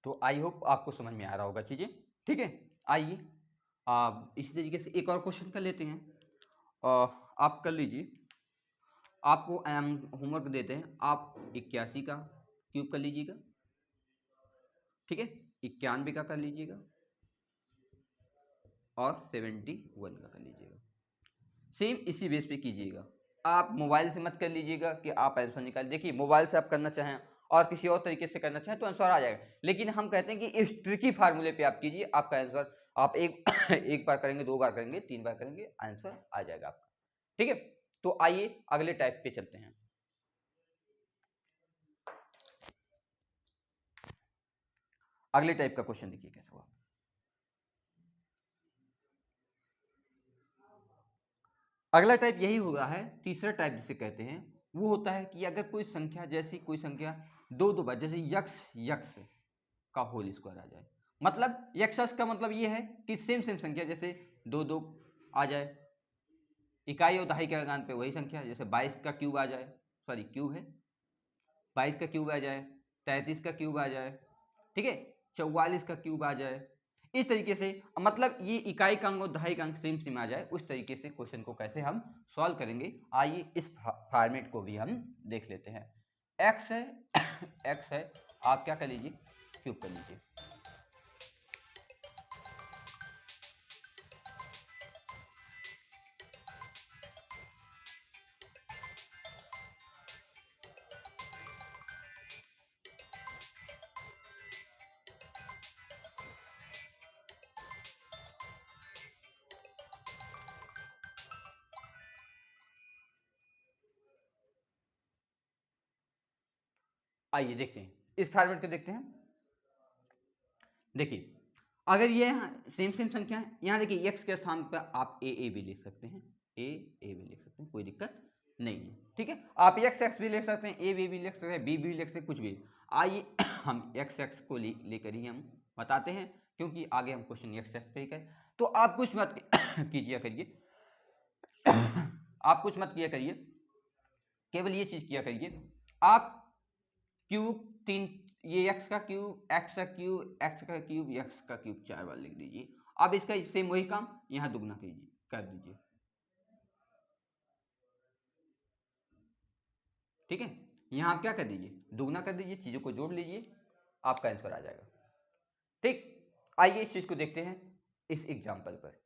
तो आई होप आपको समझ में आ रहा होगा चीजें, ठीक है। आइए आप इसी तरीके से एक और क्वेश्चन कर लेते हैं, आप कर लीजिए, आपको होमवर्क देते हैं, आप 81 का क्यूब कर लीजिएगा, ठीक है, 91 का कर लीजिएगा और 71 का कर लीजिएगा, सेम इसी बेस पे कीजिएगा, आप मोबाइल से मत कर लीजिएगा कि आप आंसर निकाल, देखिए मोबाइल से आप करना चाहें और किसी और तरीके से करना चाहें तो आंसर आ जाएगा, लेकिन हम कहते हैं कि इस ट्रिकी फार्मूले पे आप कीजिए, आपका आंसर आप एक एक बार करेंगे, 2 बार करेंगे, 3 बार करेंगे, आंसर आ जाएगा आपका, ठीक है। तो आइए अगले टाइप पे चलते हैं। अगले टाइप का क्वेश्चन देखिए कैसा हुआ, अगला टाइप यही होगा है, तीसरा टाइप जिसे कहते हैं वो होता है कि अगर कोई संख्या, जैसी कोई संख्या दो बार, जैसे यक्स यक्स का होल स्क्वायर आ जाए, मतलब यक्स का मतलब ये है कि सेम संख्या, जैसे दो आ जाए, इकाई और दहाई के स्थान पे वही संख्या, जैसे 22 का क्यूब आ जाए, सॉरी क्यूब है, 22 का क्यूब आ जाए, 33 का क्यूब आ जाए, ठीक है, 44 का क्यूब आ जाए, इस तरीके से, मतलब ये इकाई का अंक और दहाई का अंक सेम आ जाए, उस तरीके से क्वेश्चन को कैसे हम सॉल्व करेंगे, आइए इस फॉर्मेट को भी हम देख लेते हैं। एक्स है एक्स है, आप क्या कर लीजिए, क्यूब कर लीजिए। आइए देखते हैं इस फॉर्मेट को, देखते हैं। देखिए अगर ये सेम संख्या है, यहाँ देखिए एक्स के स्थान पर आप ए भी लिख सकते हैं, ए भी लिख सकते हैं, कोई दिक्कत नहीं है, ठीक है। आप एक्स भी लिख सकते हैं, ए भी लिख सकते हैं, बी भी लिख सकते हैं, कुछ भी। आइए हम एक्स को लेकर ही हम बताते हैं, क्योंकि आगे हम क्वेश्चन एक्स पे ही करें। तो आप कुछ मत कीजिए करिए आप कुछ मत किया करिए, केवल ये चीज किया करिए, आप क्यूब तीन, ये एक्स का क्यूब, एक्स का क्यूब, एक्स का क्यूब, एक्स का क्यूब 4 बार लिख दीजिए। अब इसका सेम वही काम यहां दुगना कीजिए, कर दीजिए, ठीक है। यहां आप क्या कर दीजिए, दुगना कर दीजिए, चीजों को जोड़ लीजिए, आपका आंसर आ जाएगा, ठीक। आइए इस चीज को देखते हैं इस एग्जाम्पल पर।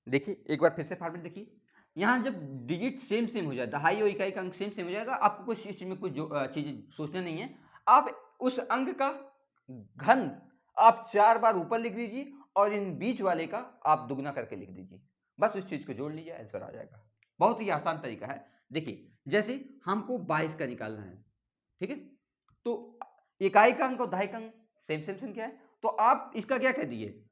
देखिए एक बार फिर से फॉर्मेट देखिए, यहां जब डिजिट सेम हो जाए, दहाई और इकाई का अंक सेम हो जाएगा, आपको कुछ इस चीज में कुछ चीजें सोचना नहीं है, आप उस अंक का घन आप 4 बार ऊपर लिख लीजिए और इन बीच वाले का आप दुगना करके लिख दीजिए, बस उस चीज को जोड़ लीजिए, आंसर आ जाएगा। बहुत ही आसान तरीका है। देखिए जैसे हमको 22 का निकालना है, ठीक है, तो इकाई का अंक और दहाई का अंक सेम संख्या है, तो आप इसका क्या कर दीजिए,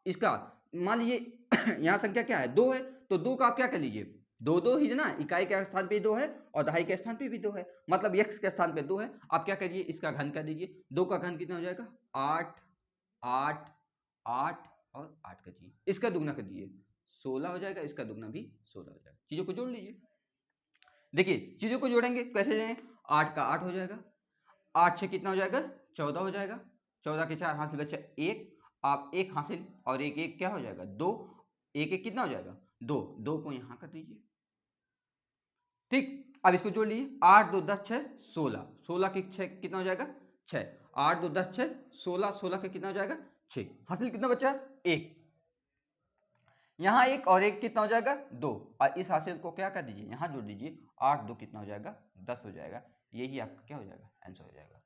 इसका मान लीजिए यहाँ संख्या क्या है, 2 है, तो 2 का आप क्या कर लीजिए, दो ही है ना, इकाई के स्थान पे 2 है और दहाई के स्थान पे भी 2 है, मतलब x के स्थान पे 2 है, आप क्या करिए, इसका घन कर दीजिए। 2 का घन कितना हो जाएगा, 8 8 8 और 8 कर दीजिए, इसका दुगना कर दीजिए, 16 हो जाएगा, इसका दुगना भी 16 हो जाएगा। चीजों को जोड़ लीजिए, देखिए चीजों को जोड़ेंगे कैसे जाएंगे, 8 का 8 हो जाएगा, 8 से कितना हो जाएगा, 14 हो जाएगा, 14 के 4 हासिल बच्चा 1, आप 1 हासिल और 1 1 क्या हो जाएगा, 2, 1 1 कितना हो जाएगा, 2, 2 को यहां कर दीजिए, ठीक। अब इसको जोड़ लीजिए, 8 2 10 6 16, 16 के 6 कितना हो जाएगा, 6, 8 2 10 6 16, 16 के कितना हो जाएगा, 6, हासिल कितना बचा, 1, यहां 1 और 1 कितना हो जाएगा, 2, और इस हासिल को क्या कर दीजिए, यहां जोड़ दीजिए, 8 2 कितना हो जाएगा, 10 हो जाएगा, यही आपका क्या हो जाएगा, आंसर हो जाएगा।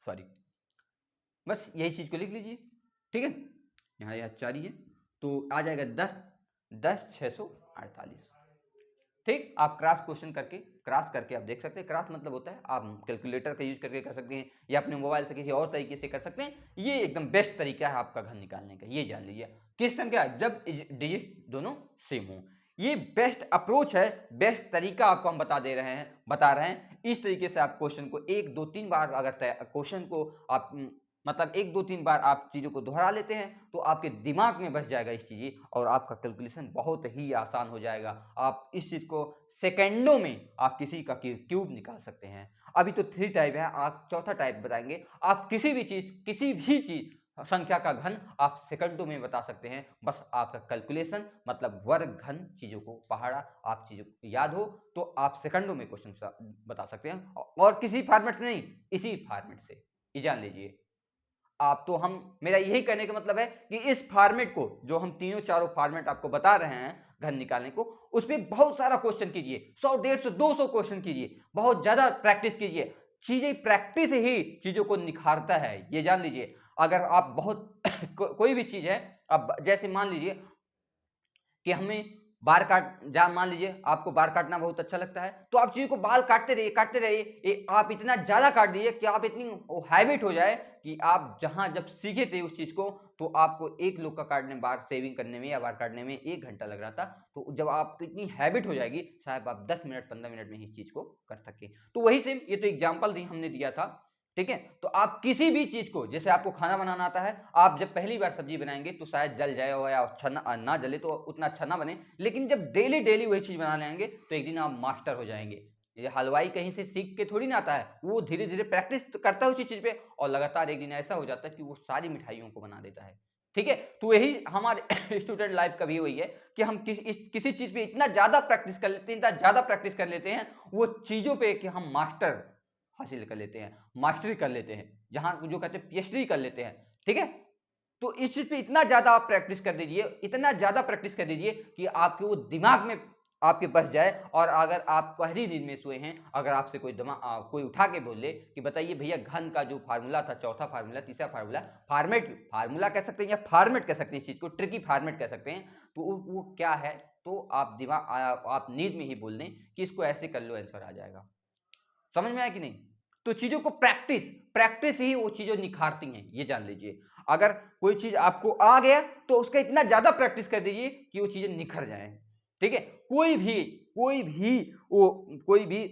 सॉरी, बस यही चीज को लिख लीजिए, ठीक है, यहाँ यह 4 ही है, तो आ जाएगा 10 ठीक। आप क्रॉस क्वेश्चन करके, क्रॉस करके आप देख सकते हैं, क्रॉस मतलब होता है आप कैलकुलेटर का यूज करके कर सकते हैं, या अपने मोबाइल से किसी और तरीके से कर सकते हैं, ये एकदम बेस्ट तरीका है आपका घन निकालने का, ये जान लीजिए। किस संख्या, जब डिजिट दोनों सेम हो, ये बेस्ट अप्रोच है, बेस्ट तरीका आपको हम बता रहे हैं। इस तरीके से आप क्वेश्चन को 1 2 3 बार, अगर क्वेश्चन को आप मतलब 1 2 3 बार आप चीजों को दोहरा लेते हैं, तो आपके दिमाग में बस जाएगा इस चीज, और आपका कैलकुलेशन बहुत ही आसान हो जाएगा। आप इस चीज को सेकंडों में आप किसी का क्यूब निकाल सकते हैं। अभी तो 3 टाइप है, आप चौथा टाइप बताएंगे, आप किसी भी चीज संख्या का घन आप सेकंडों में बता सकते हैं, बस आपका कैलकुलेशन मतलब वर्ग घन चीजों को पहाड़ा, आप चीजों को याद हो तो आप सेकंडों में क्वेश्चन बता सकते हैं, और किसी फॉर्मेट से नहीं, इसी फॉर्मेट से, ये जान लीजिए आप। तो हम, मेरा यही कहने का मतलब है कि इस फॉर्मेट को, जो हम तीनों चारों फॉर्मेट आपको बता रहे हैं घन निकालने को, उसमें बहुत सारा क्वेश्चन कीजिए, 100 150 200 क्वेश्चन कीजिए, बहुत ज्यादा प्रैक्टिस कीजिए, चीजें प्रैक्टिस ही चीजों को निखारता है, ये जान लीजिए। अगर आप बहुत कोई भी चीज है, अब जैसे मान लीजिए कि हमें बाल काट जा मान लीजिए आपको बाल काटना बहुत अच्छा लगता है, तो आप चीज़ों को बाल काटते रहिए, आप इतना ज़्यादा काट दीजिए कि आप इतनी वो हैबिट हो जाए कि आप जहाँ जब सीखे थे उस चीज़ को, तो आपको एक लोग का काटने बाल शेविंग करने में या बाल काटने में 1 घंटा लग रहा था, तो जब आपको इतनी हैबिट हो जाएगी, शायद आप 10 मिनट 15 मिनट में ही इस चीज़ को कर सकें। तो वही सेम ये तो एग्ज़ाम्पल दी हमने दिया था, ठीक है? तो आप किसी भी चीज़ को, जैसे आपको खाना बनाना आता है, आप जब पहली बार सब्ज़ी बनाएँगे तो शायद जल जाए और या अच्छा ना जले तो उतना अच्छा ना बने, लेकिन जब डेली वही चीज़ बनाने आएँगे तो एक दिन आप मास्टर हो जाएँगे। ये हलवाई कहीं से सीख के थोड़ी ना आता है, वो धीरे-धीरे प्रैक्टिस तो करता है उसी चीज़ पे और लगातार एक दिन ऐसा हो जाता है कि वो सारी मिठाइयों को बना देता है। ठीक है? तो यही हमारे स्टूडेंट लाइफ़ का भी वही है कि हम किसी चीज़ पे इतना ज़्यादा प्रैक्टिस कर लेते हैं, इतना ज़्यादा प्रैक्टिस कर लेते हैं, वो चीज़ों पे कि हम मास्टर हासिल कर लेते हैं, मास्टरी कर लेते हैं, जहाँ जो कहते हैं पीएचडी कर लेते हैं, ठीक है? तो इस चीज़ पे इतना ज़्यादा आप प्रैक्टिस कर दीजिए, इतना ज़्यादा प्रैक्टिस कर दीजिए कि आपके वो दिमाग में आपके बस जाए और अगर आप गहरी नींद में सोए हैं, अगर आपसे कोई उठा के बोल ले कि बताइए भैया घन का जो फ़ॉर्मूला था, चौथा फ़ॉर्मूला, तीसरा फ़ॉर्मूला, फ़ॉर्मूला कह सकते हैं या फॉर्मेट कह सकते हैं इस चीज़ को, ट्रिकी फॉर्मेट कह सकते हैं, तो वो क्या है? तो आप नींद में ही बोल दें कि इसको ऐसे कर लो आंसर आ जाएगा। समझ में आया कि नहीं? तो चीज़ों को प्रैक्टिस ही वो चीज़ें निखारती हैं, ये जान लीजिए। अगर कोई चीज़ आपको आ गया, तो उसका इतना ज़्यादा प्रैक्टिस कर दीजिए कि वो चीज़ें निखर जाएँ, ठीक है? कोई भी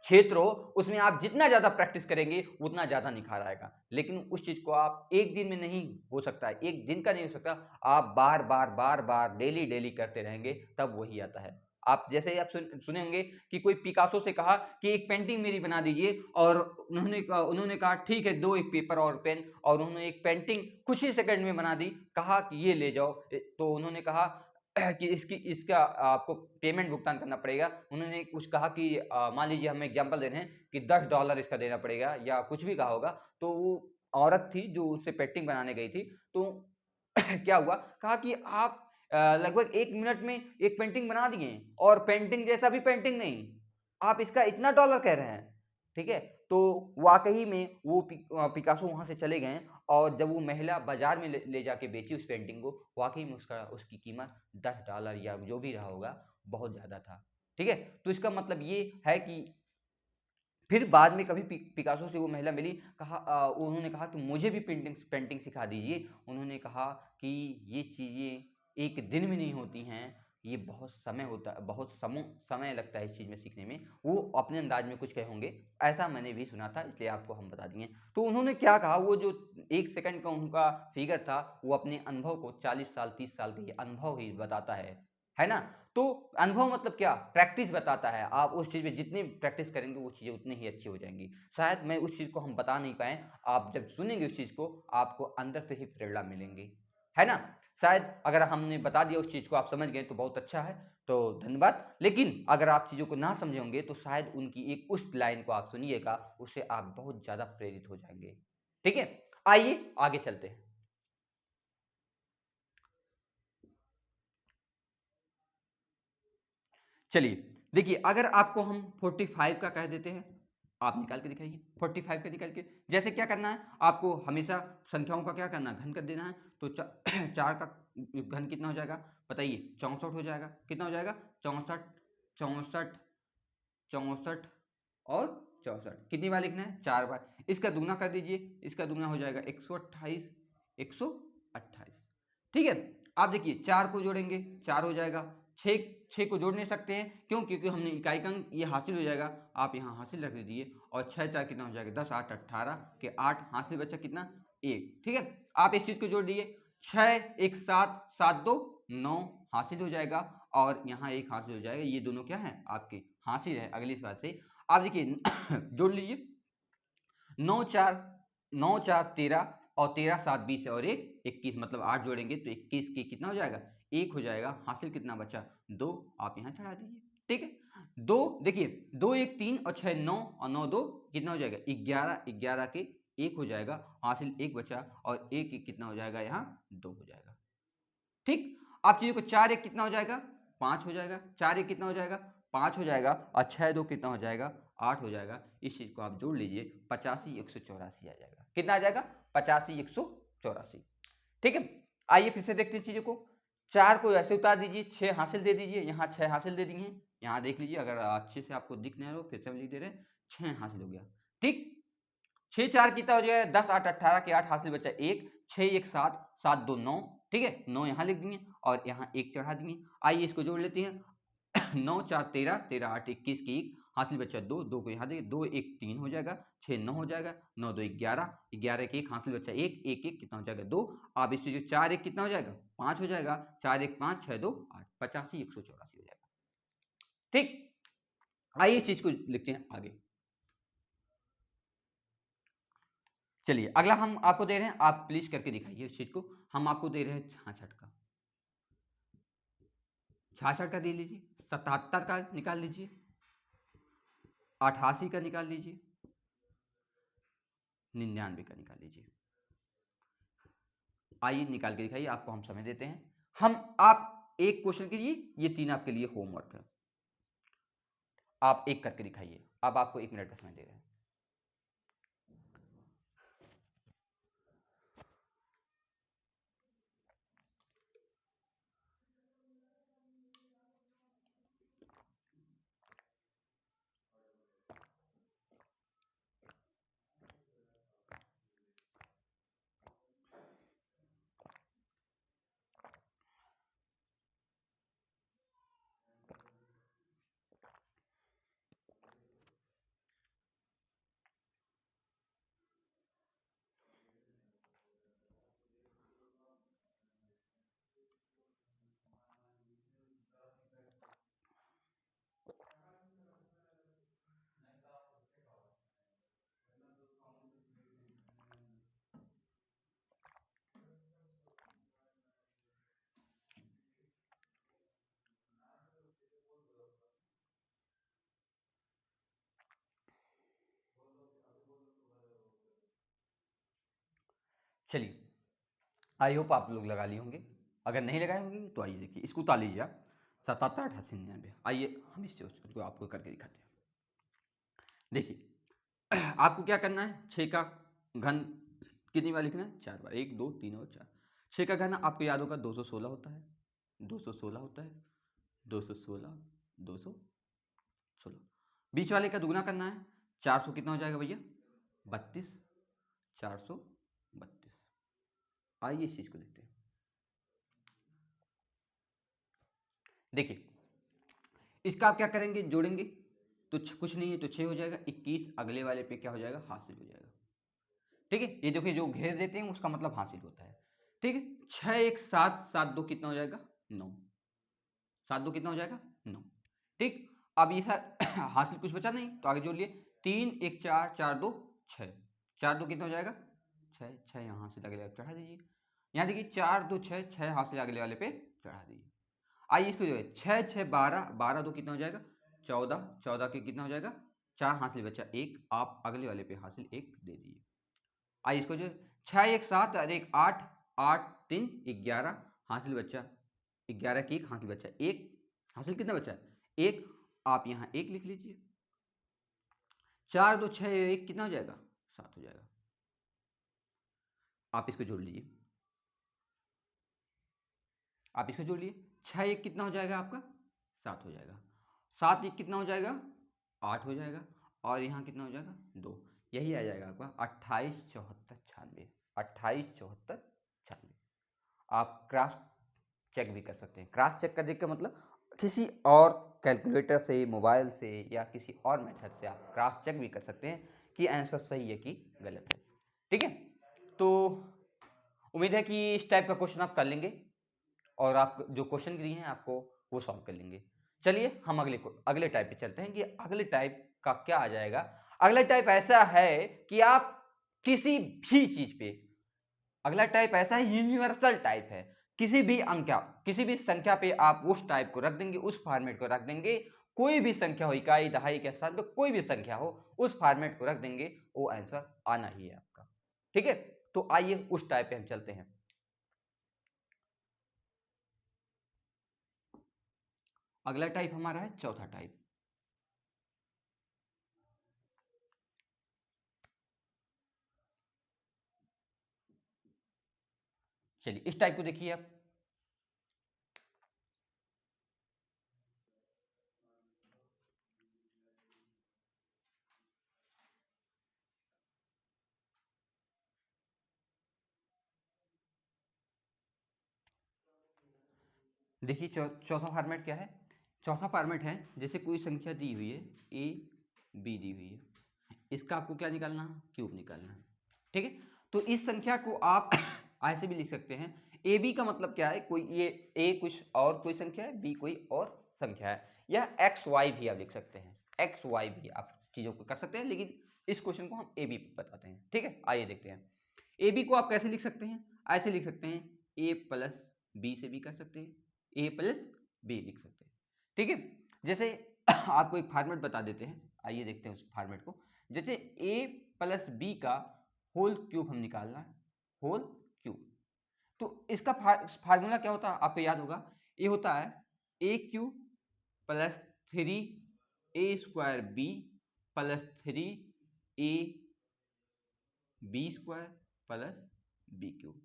क्षेत्र हो, उसमें आप जितना ज़्यादा प्रैक्टिस करेंगे, उतना ज़्यादा निखार आएगा। लेकिन उस चीज़ को आप 1 दिन में नहीं हो सकता है, 1 दिन का नहीं हो सकता, आप बार-बार, डेली करते रहेंगे, तब वही आता है। आप जैसे ही आप सुने होंगे कि कोई पिकासो से कहा कि एक पेंटिंग मेरी बना दीजिए और उन्होंने कहा ठीक है, दो एक पेपर और पेन और उन्होंने एक पेंटिंग कुछ ही सेकंड में बना दी, कहा कि ये ले जाओ। तो उन्होंने कहा कि इसका आपको पेमेंट भुगतान करना पड़ेगा। उन्होंने कुछ कहा कि मान लीजिए हम एग्ज़ाम्पल दे रहे हैं कि $10 इसका देना पड़ेगा या कुछ भी कहा होगा। तो वो औरत थी जो उससे पेंटिंग बनाने गई थी, तो क्या हुआ? कहा कि आप लगभग 1 मिनट में एक पेंटिंग बना दिए और पेंटिंग जैसा भी पेंटिंग नहीं, आप इसका इतना डॉलर कह रहे हैं, ठीक है? तो वाक़ई में वो पिकासो वहाँ से चले गए और जब वो महिला बाज़ार में ले जाके बेची उस पेंटिंग को, वाक़ई में उसकी कीमत $10 या जो भी रहा होगा, बहुत ज़्यादा था, ठीक है? तो इसका मतलब ये है कि फिर बाद में कभी पिकासो से वो महिला मिली, उन्होंने कहा कि मुझे भी पेंटिंग सिखा दीजिए। उन्होंने कहा कि ये चीज़ें एक दिन में नहीं होती हैं, ये बहुत समय होता है, बहुत समय लगता है इस चीज़ में सीखने में। वो अपने अंदाज में कुछ कहे होंगे, ऐसा मैंने भी सुना था, इसलिए आपको हम बता दिए। तो उन्होंने क्या कहा, वो जो 1 सेकंड का उनका फिगर था, वो अपने अनुभव को 40 साल 30 साल का ये अनुभव ही बताता है ना? तो अनुभव मतलब क्या? प्रैक्टिस बताता है। आप उस चीज़ में जितनी प्रैक्टिस करेंगे, वो चीज़ें उतनी ही अच्छी हो जाएँगी। शायद मैं उस चीज़ को हम बता नहीं पाएँ, आप जब सुनेंगे उस चीज़ को, आपको अंदर से ही प्रेरणा मिलेंगी। है ना? शायद अगर हमने बता दिया उस चीज़ को आप समझ गए तो बहुत अच्छा है, तो धन्यवाद। लेकिन अगर आप चीज़ों को ना समझे होंगे, तो शायद उनकी एक उस लाइन को आप सुनिएगा, उससे आप बहुत ज़्यादा प्रेरित हो जाएँगे। ठीक है? आइए आगे चलते हैं। चलिए, देखिए अगर आपको हम 45 का कह देते हैं, आप निकाल के दिखाइए 45 का निकाल के। जैसे क्या करना है, आपको हमेशा संख्याओं का क्या करना है, घन कर देना है। तो 4 का घन कितना हो जाएगा बताइए? 64 हो जाएगा। कितना हो जाएगा? 64, 64, 64 और 64। कितनी बार लिखना है? 4 बार। इसका दुगना कर दीजिए, इसका दुगना हो जाएगा 128, 128। ठीक है? आप देखिए 4 को जोड़ेंगे, 4 हो जाएगा। 6 को जोड़ नहीं सकते हैं, क्यों? क्योंकि हमने इकाई का अंक ये हासिल हो जाएगा, आप यहाँ हासिल रख दीजिए और 6 4 कितना हो जाएगा? 10 8 18 के 8 हासिल बचा कितना? 1। ठीक है? आप इस चीज़ को जोड़ दीजिए, 6 1 7 7 2 9 हासिल हो जाएगा और यहाँ 1 हासिल हो जाएगा। ये दोनों क्या हैं? आपके हासिल है अगली बार से। आप देखिए जोड़ लीजिए, 9 4 9 4 13 और 13 7 20 और 1 21, मतलब 8 जोड़ेंगे तो 21 के कितना हो जाएगा? 1 हो जाएगा। हासिल कितना बचा? 2। आप यहाँ चढ़ा दीजिए। ठीक है? 2 देखिए 2 1 3 और 6 9 और 9 2 कितना हो जाएगा? 11 11 के 1 हो जाएगा। हासिल 1 बचा और 1 1 कितना हो जाएगा? यहाँ 2 हो जाएगा। ठीक? आप चीज़ों को 4 1 कितना हो जाएगा? 5 हो जाएगा। 4 1 कितना हो जाएगा? 5 हो जाएगा और 6 2 कितना हो जाएगा? 8 हो जाएगा। इस चीज़ को आप जोड़ लीजिए, 85 184 आ जाएगा। कितना आ जाएगा? 85 184। ठीक है? आइए फिर से देखते हैं चीज़ों को। 4 को ऐसे उतार दीजिए, 6 हासिल दे दीजिए, यहाँ 6 हासिल दे दिए, यहाँ देख लीजिए, अगर अच्छे से आपको दिख नहीं रहा हो फिर से हम लिख दे रहे हैं, 6 हासिल हो गया। ठीक, 6 4 कितना हो जाएगा, 10 8 18 के 8 हासिल बचा 1, 6 1 7, 7 2 9, ठीक है, 9 यहाँ लिख दिए और यहाँ 1 चढ़ा दिए। आइए इसको जोड़ लेते हैं। 9 4 13, 13 8 21 की 1 हासिल बचा 2, 2 को यहाँ देंगे, 2 1 3 हो जाएगा, 6 9 हो जाएगा, 9 2 11, 11 के 1 हासिल बचा 1, 1 1 कितना हो जाएगा 2। अब इससे जो 4 1 कितना हो जाएगा 5 हो जाएगा, 4 1 5 6 2 8, 85 184 हो जाएगा। ठीक, आइए इस चीज को लिखते हैं आगे। चलिए अगला हम आपको दे रहे हैं, आप प्लीज करके दिखाइए इस चीज को। हम आपको दे रहे हैं 66 का, 66 का दे लीजिए, 77 का निकाल लीजिए, 88 का निकाल लीजिए, 99 का निकाल लीजिए। आइए निकाल के दिखाइए, आपको हम समय देते हैं। आप एक क्वेश्चन कीजिए, ये 3 आपके लिए होमवर्क है, आप एक करके दिखाइए। अब आपको 1 मिनट का समय दे रहे हैं। चलिए, आई होप आप लोग लगा लिए होंगे, अगर नहीं लगाए होंगे तो आइए देखिए, इसको उतार लीजिए आप। 77 88 99, आइए हम इससे उसको आपको करके दिखाते हैं। देखिए आपको क्या करना है, 6 का घन कितनी बार लिखना है, 4 बार, 1 2 3 और 4। 6 का घन आपको याद होगा 216 होता है, 216 होता है, 216 216। बीच वाले का दुगना करना है, 400 कितना हो जाएगा भैया 32, 432। आइए इस चीज को देखते हैं। देखिए इसका आप क्या करेंगे, जोड़ेंगे तो कुछ नहीं है तो 6 हो जाएगा, 21 अगले वाले पे क्या हो जाएगा हासिल हो जाएगा। ठीक है, ये देखिए जो घेर देते हैं उसका मतलब हासिल होता है। ठीक है, 6 1 7, 7 2 कितना हो जाएगा 9, 7 2 कितना हो जाएगा 9। ठीक, अब ये सर हासिल कुछ बचा नहीं तो आगे जोड़ लिए, 3 1 4, 4 2 6, 4 2 कितना हो जाएगा 6, 6 यहाँ से अगले वाले पे चढ़ा दीजिए। यहाँ देखिए 4 2 6, 6 हासिल अगले वाले पे चढ़ा दीजिए। आइए इसको जो है 6 6 12, 12 2 कितना हो जाएगा 14, 14 के कितना हो जाएगा 4 हासिल बचा 1, आप अगले वाले पे हासिल 1 दे दीजिए। आइए इसको जो 6 1 7 और 1 8, 8 3 11 हासिल बच्चा 11 की 1 हासिल बच्चा 1, हासिल कितना बचा 1, आप यहाँ 1 लिख लीजिए। 4 2 6 1 कितना हो जाएगा 7 हो जाएगा। आप इसको जोड़ लीजिए, आप इसको जोड़ लिए, 6 1 कितना हो जाएगा आपका 7 हो जाएगा, 7 1 कितना हो जाएगा 8 हो जाएगा, और यहाँ कितना हो जाएगा 2, यही आ जाएगा आपका 28 74 96, 28 74 96। आप क्रॉस चेक भी कर सकते हैं, क्रॉस चेक करने का मतलब किसी और कैलकुलेटर से, मोबाइल से या किसी और मेथड से आप क्रॉस चेक भी कर सकते हैं कि आंसर सही है कि गलत है। ठीक है, तो उम्मीद है कि इस टाइप का क्वेश्चन आप कर लेंगे और आप जो क्वेश्चन दिए हैं आपको वो सॉल्व कर लेंगे। चलिए हम अगले टाइप पे चलते हैं कि अगले टाइप का क्या आ जाएगा। अगला टाइप ऐसा है कि आप किसी भी चीज पे, अगला टाइप ऐसा है यूनिवर्सल टाइप है, किसी भी संख्या पे आप उस टाइप को रख देंगे, उस फॉर्मेट को रख देंगे, कोई भी संख्या हो, इकाई दहाई के साथ में कोई भी संख्या हो, उस फॉर्मेट को रख देंगे, वो आंसर आना ही है आपका। ठीक है, तो आइए उस टाइप पे हम चलते हैं। अगला टाइप हमारा है चौथा टाइप। चलिए इस टाइप को देखिए आप, देखिए चौथा फॉर्मेट क्या है, चौथा फॉर्मेट है जैसे कोई संख्या दी हुई है ए बी दी हुई है, इसका आपको क्या निकालना है, क्यूब निकालना है। ठीक है, तो इस संख्या को आप ऐसे भी लिख सकते हैं, ए बी का मतलब क्या है, कोई ये ए कुछ और कोई संख्या है, बी कोई और संख्या है, या एक्स वाई भी आप लिख सकते हैं, एक्स वाई भी आप चीज़ों को कर सकते हैं, लेकिन इस क्वेश्चन को हम ए बी बताते हैं। ठीक है, आइए देखते हैं ए बी को आप कैसे लिख सकते हैं, ऐसे लिख सकते हैं ए प्लस बी से भी कर सकते हैं, ए प्लस बी लिख सकते हैं। ठीक है, जैसे आपको एक फॉर्मेट बता देते हैं, आइए देखते हैं उस फॉर्मेट को। जैसे ए प्लस बी का होल क्यूब हम निकालना है, होल क्यूब, तो इसका फार्मूला क्या होता है आपको याद होगा, ये होता है a cube plus 3 a square b plus 3 a b square plus b cube,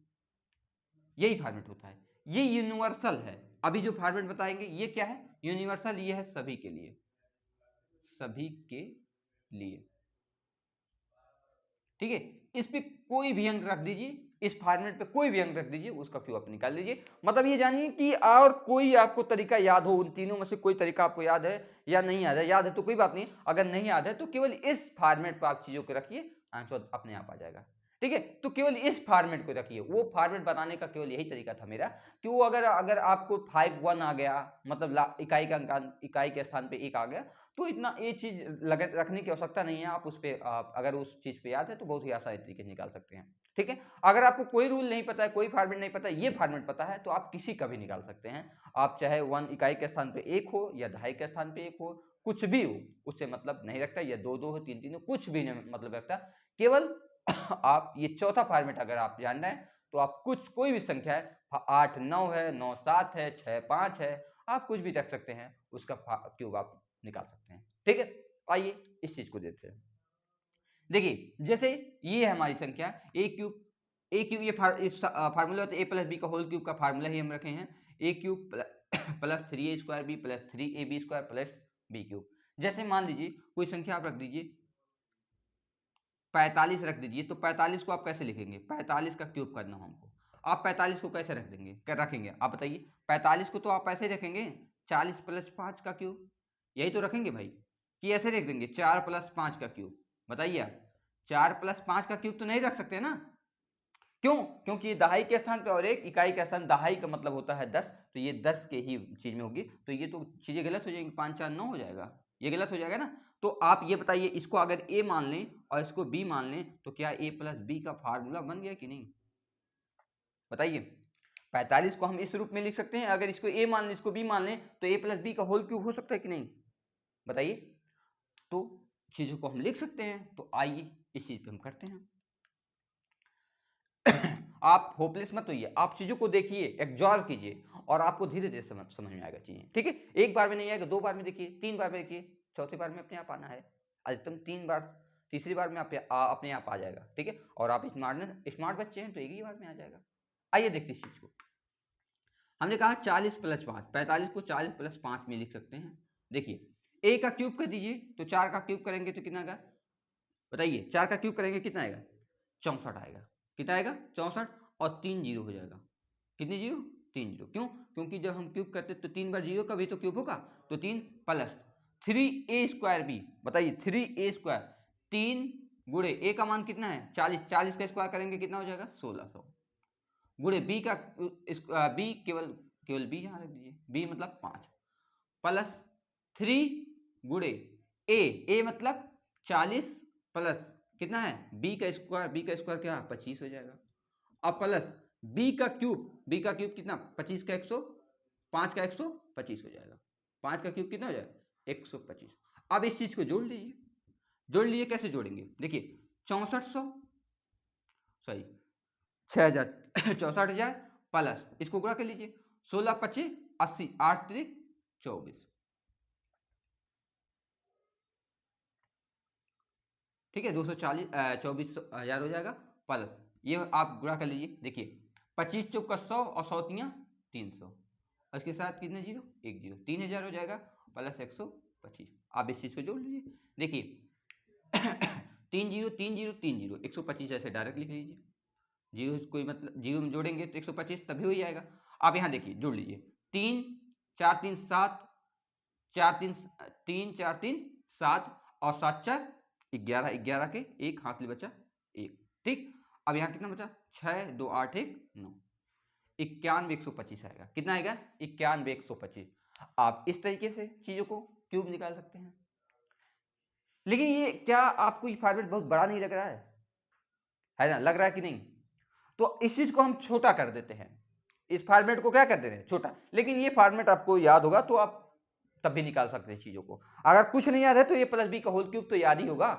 यही फॉर्मेट होता है, ये यूनिवर्सल है। अभी जो फॉर्मेट बताएंगे ये क्या है, यूनिवर्सल, ये है सभी के लिए, सभी के लिए। ठीक है, इस पे कोई भी अंक रख दीजिए, इस फॉर्मेट पे कोई भी अंक रख दीजिए, उसका क्यू आप निकाल लीजिए। मतलब ये जानिए कि और कोई आपको तरीका याद हो, उन तीनों में से कोई तरीका आपको याद है या नहीं याद है, याद है तो कोई बात नहीं, अगर नहीं याद है तो केवल इस फॉर्मेट पर आप चीजों को रखिए, आंसर अपने आप आ जाएगा। ठीक है, तो केवल इस फॉर्मेट को रखिए, वो फॉर्मेट बताने का केवल यही तरीका था मेरा कि वो अगर आपको 5 1 आ गया, मतलब इकाई का अंक, इकाई के स्थान पे 1 आ गया, तो इतना ये चीज रखने की आवश्यकता नहीं है, आप उस पे अगर उस चीज पे याद है तो बहुत ही आसानी तरीके से निकाल सकते हैं। ठीक है, अगर आपको कोई रूल नहीं पता है, कोई फॉर्मेट नहीं पता है, ये फॉर्मेट पता है, तो आप किसी का भी निकाल सकते हैं। आप चाहे 1 इकाई के स्थान पे 1 हो या दहाई के स्थान पे 1 हो, कुछ भी हो, उससे मतलब नहीं रखता, या 2 2 हो, 3 3 हो, कुछ भी नहीं मतलब रखता। केवल आप ये चौथा फॉर्मेट अगर आप जान रहे हैं तो आप कुछ कोई भी संख्या है, 8 9 है, 9 7 है, 6 5 है, आप कुछ भी रख सकते हैं, उसका क्यूब आप निकाल सकते हैं। ठीक है, आइए इस चीज को देखते हैं। देखिए जैसे ये है हमारी संख्या ए क्यूब, ये इस फार्मूला ए प्लस बी का होल क्यूब का फार्मूला ही हम रखे हैं, a cube plus 3 a square b plus 3 a b square plus b cube. जैसे मान लीजिए कोई संख्या आप रख दीजिए 45 रख दीजिए, तो 45 को आप कैसे लिखेंगे, 45 का क्यूब करना हो हमको, आप 45 को कैसे रख देंगे, क्या रखेंगे आप बताइए। 45 को तो आप ऐसे रखेंगे 40 प्लस 5 का क्यूब, यही तो रखेंगे भाई, कि ऐसे रख देंगे 4 प्लस 5 का क्यूब। बताइए आप 4 प्लस 5 का क्यूब तो नहीं रख सकते ना, क्यों, क्योंकि ये दहाई के स्थान पे और एक इकाई का स्थान, दहाई का मतलब होता है 10, तो ये 10 के ही चीज में होगी, तो ये तो चीजें गलत हो जाएंगी, 5 4 9 हो जाएगा, ये गलत हो जाएगा ना। तो आप ये बताइए, इसको अगर ए मान लें और इसको बी मान लें, तो क्या ए प्लस बी का फार्मूला बन गया कि नहीं, बताइए। 45 को हम इस रूप में लिख सकते हैं, अगर इसको ए मान लें, इसको बी मान लें, तो ए प्लस बी का होल क्यूब हो सकता है कि नहीं, बताइए। तो चीजों को हम लिख सकते हैं, तो आइए इस चीज पे हम करते हैं। आप होपलेस मत होइए, आप चीजों को देखिए, एब्जॉर्व कीजिए, और आपको धीरे धीरे समझ में आएगा चीजें। ठीक है, एक बार में नहीं आएगा, 2 बार में देखिए, 3 बार में देखिए, चौथी बार में अपने आप आना है, अधिकतम 3 बार, तीसरी बार में अपने आप आ जाएगा। ठीक है, और आप स्मार्ट बच्चे हैं तो एक ही बार में आ जाएगा। आइए देखते इस चीज को। हमने कहा 40 प्लस 5, 45 को 40 प्लस 5 में लिख सकते हैं। देखिए ए का क्यूब कर दीजिए, तो 4 का क्यूब करेंगे तो कितना आएगा, बताइए। 4 का क्यूब करेंगे कितना आएगा, 64 आएगा, कितना आएगा 64, और 3 जीरो हो जाएगा, कितने जीरो, 3 जीरो, क्यों, क्योंकि जब हम क्यूब करते तो 3 बार जीरो का भी तो क्यूब होगा, तो 3 प्लस 3 ए स्क्वायर बी, बताइए 3 ए स्क्वायर, 3 गुणे ए का मान कितना है 40, 40 का स्क्वायर करेंगे कितना हो जाएगा 1600, गुणे बी का बी केवल बी यहाँ रख दीजिए, बी मतलब 5, प्लस 3 गुणे ए मतलब 40 प्लस कितना है बी का स्क्वायर क्या 25 हो जाएगा, अब प्लस बी का क्यूब कितना 25 का 100, 5 का 125 हो जाएगा, 5 का क्यूब कितना हो जाएगा 125। अब इस चीज को जोड़ लीजिए, कैसे जोड़ेंगे, देखिए 6400 सॉरी 6000 64,000 प्लस इसको गुणा कर लीजिए, 16 25 80, 8 3 24, ठीक है 24,000 हो जाएगा, प्लस ये आप गुणा कर लीजिए, देखिए 25 चौका 100 और 100 तियां 300, और इसके साथ कितने जीरो, 1 जीरो, 3000 हो जाएगा, प्लस 125। आप इस चीज को जोड़ लीजिए, देखिए 3 जीरो 3 जीरो 3 जीरो, 125 ऐसे डायरेक्ट लिख लीजिए, जीरो कोई मतलब जीरो में जोड़ेंगे तो 125 तभी हो जाएगा। आप यहाँ देखिए जोड़ लीजिए, 3 4 3 7, 4 3 3 4 3 7 और 7 4 11, 11 के एक हासिल बचा 1। ठीक, अब यहाँ कितना बचा 6 2 8 1 9, 91 125 आएगा। कितना आएगा 91 125। आप इस तरीके से चीजों को क्यूब निकाल सकते हैं। लेकिन ये क्या आपको ये फॉर्मेट बहुत बड़ा नहीं लग रहा है ना? लग रहा है कि नहीं? तो इस चीज को हम छोटा कर देते हैं, इस फॉर्मेट को क्या कर देते हैं छोटा। लेकिन ये फॉर्मेट आपको याद होगा तो आप तब भी निकाल सकते हैं चीजों को। अगर कुछ नहीं याद है तो ये प्लस बी का होल क्यूब तो याद ही होगा।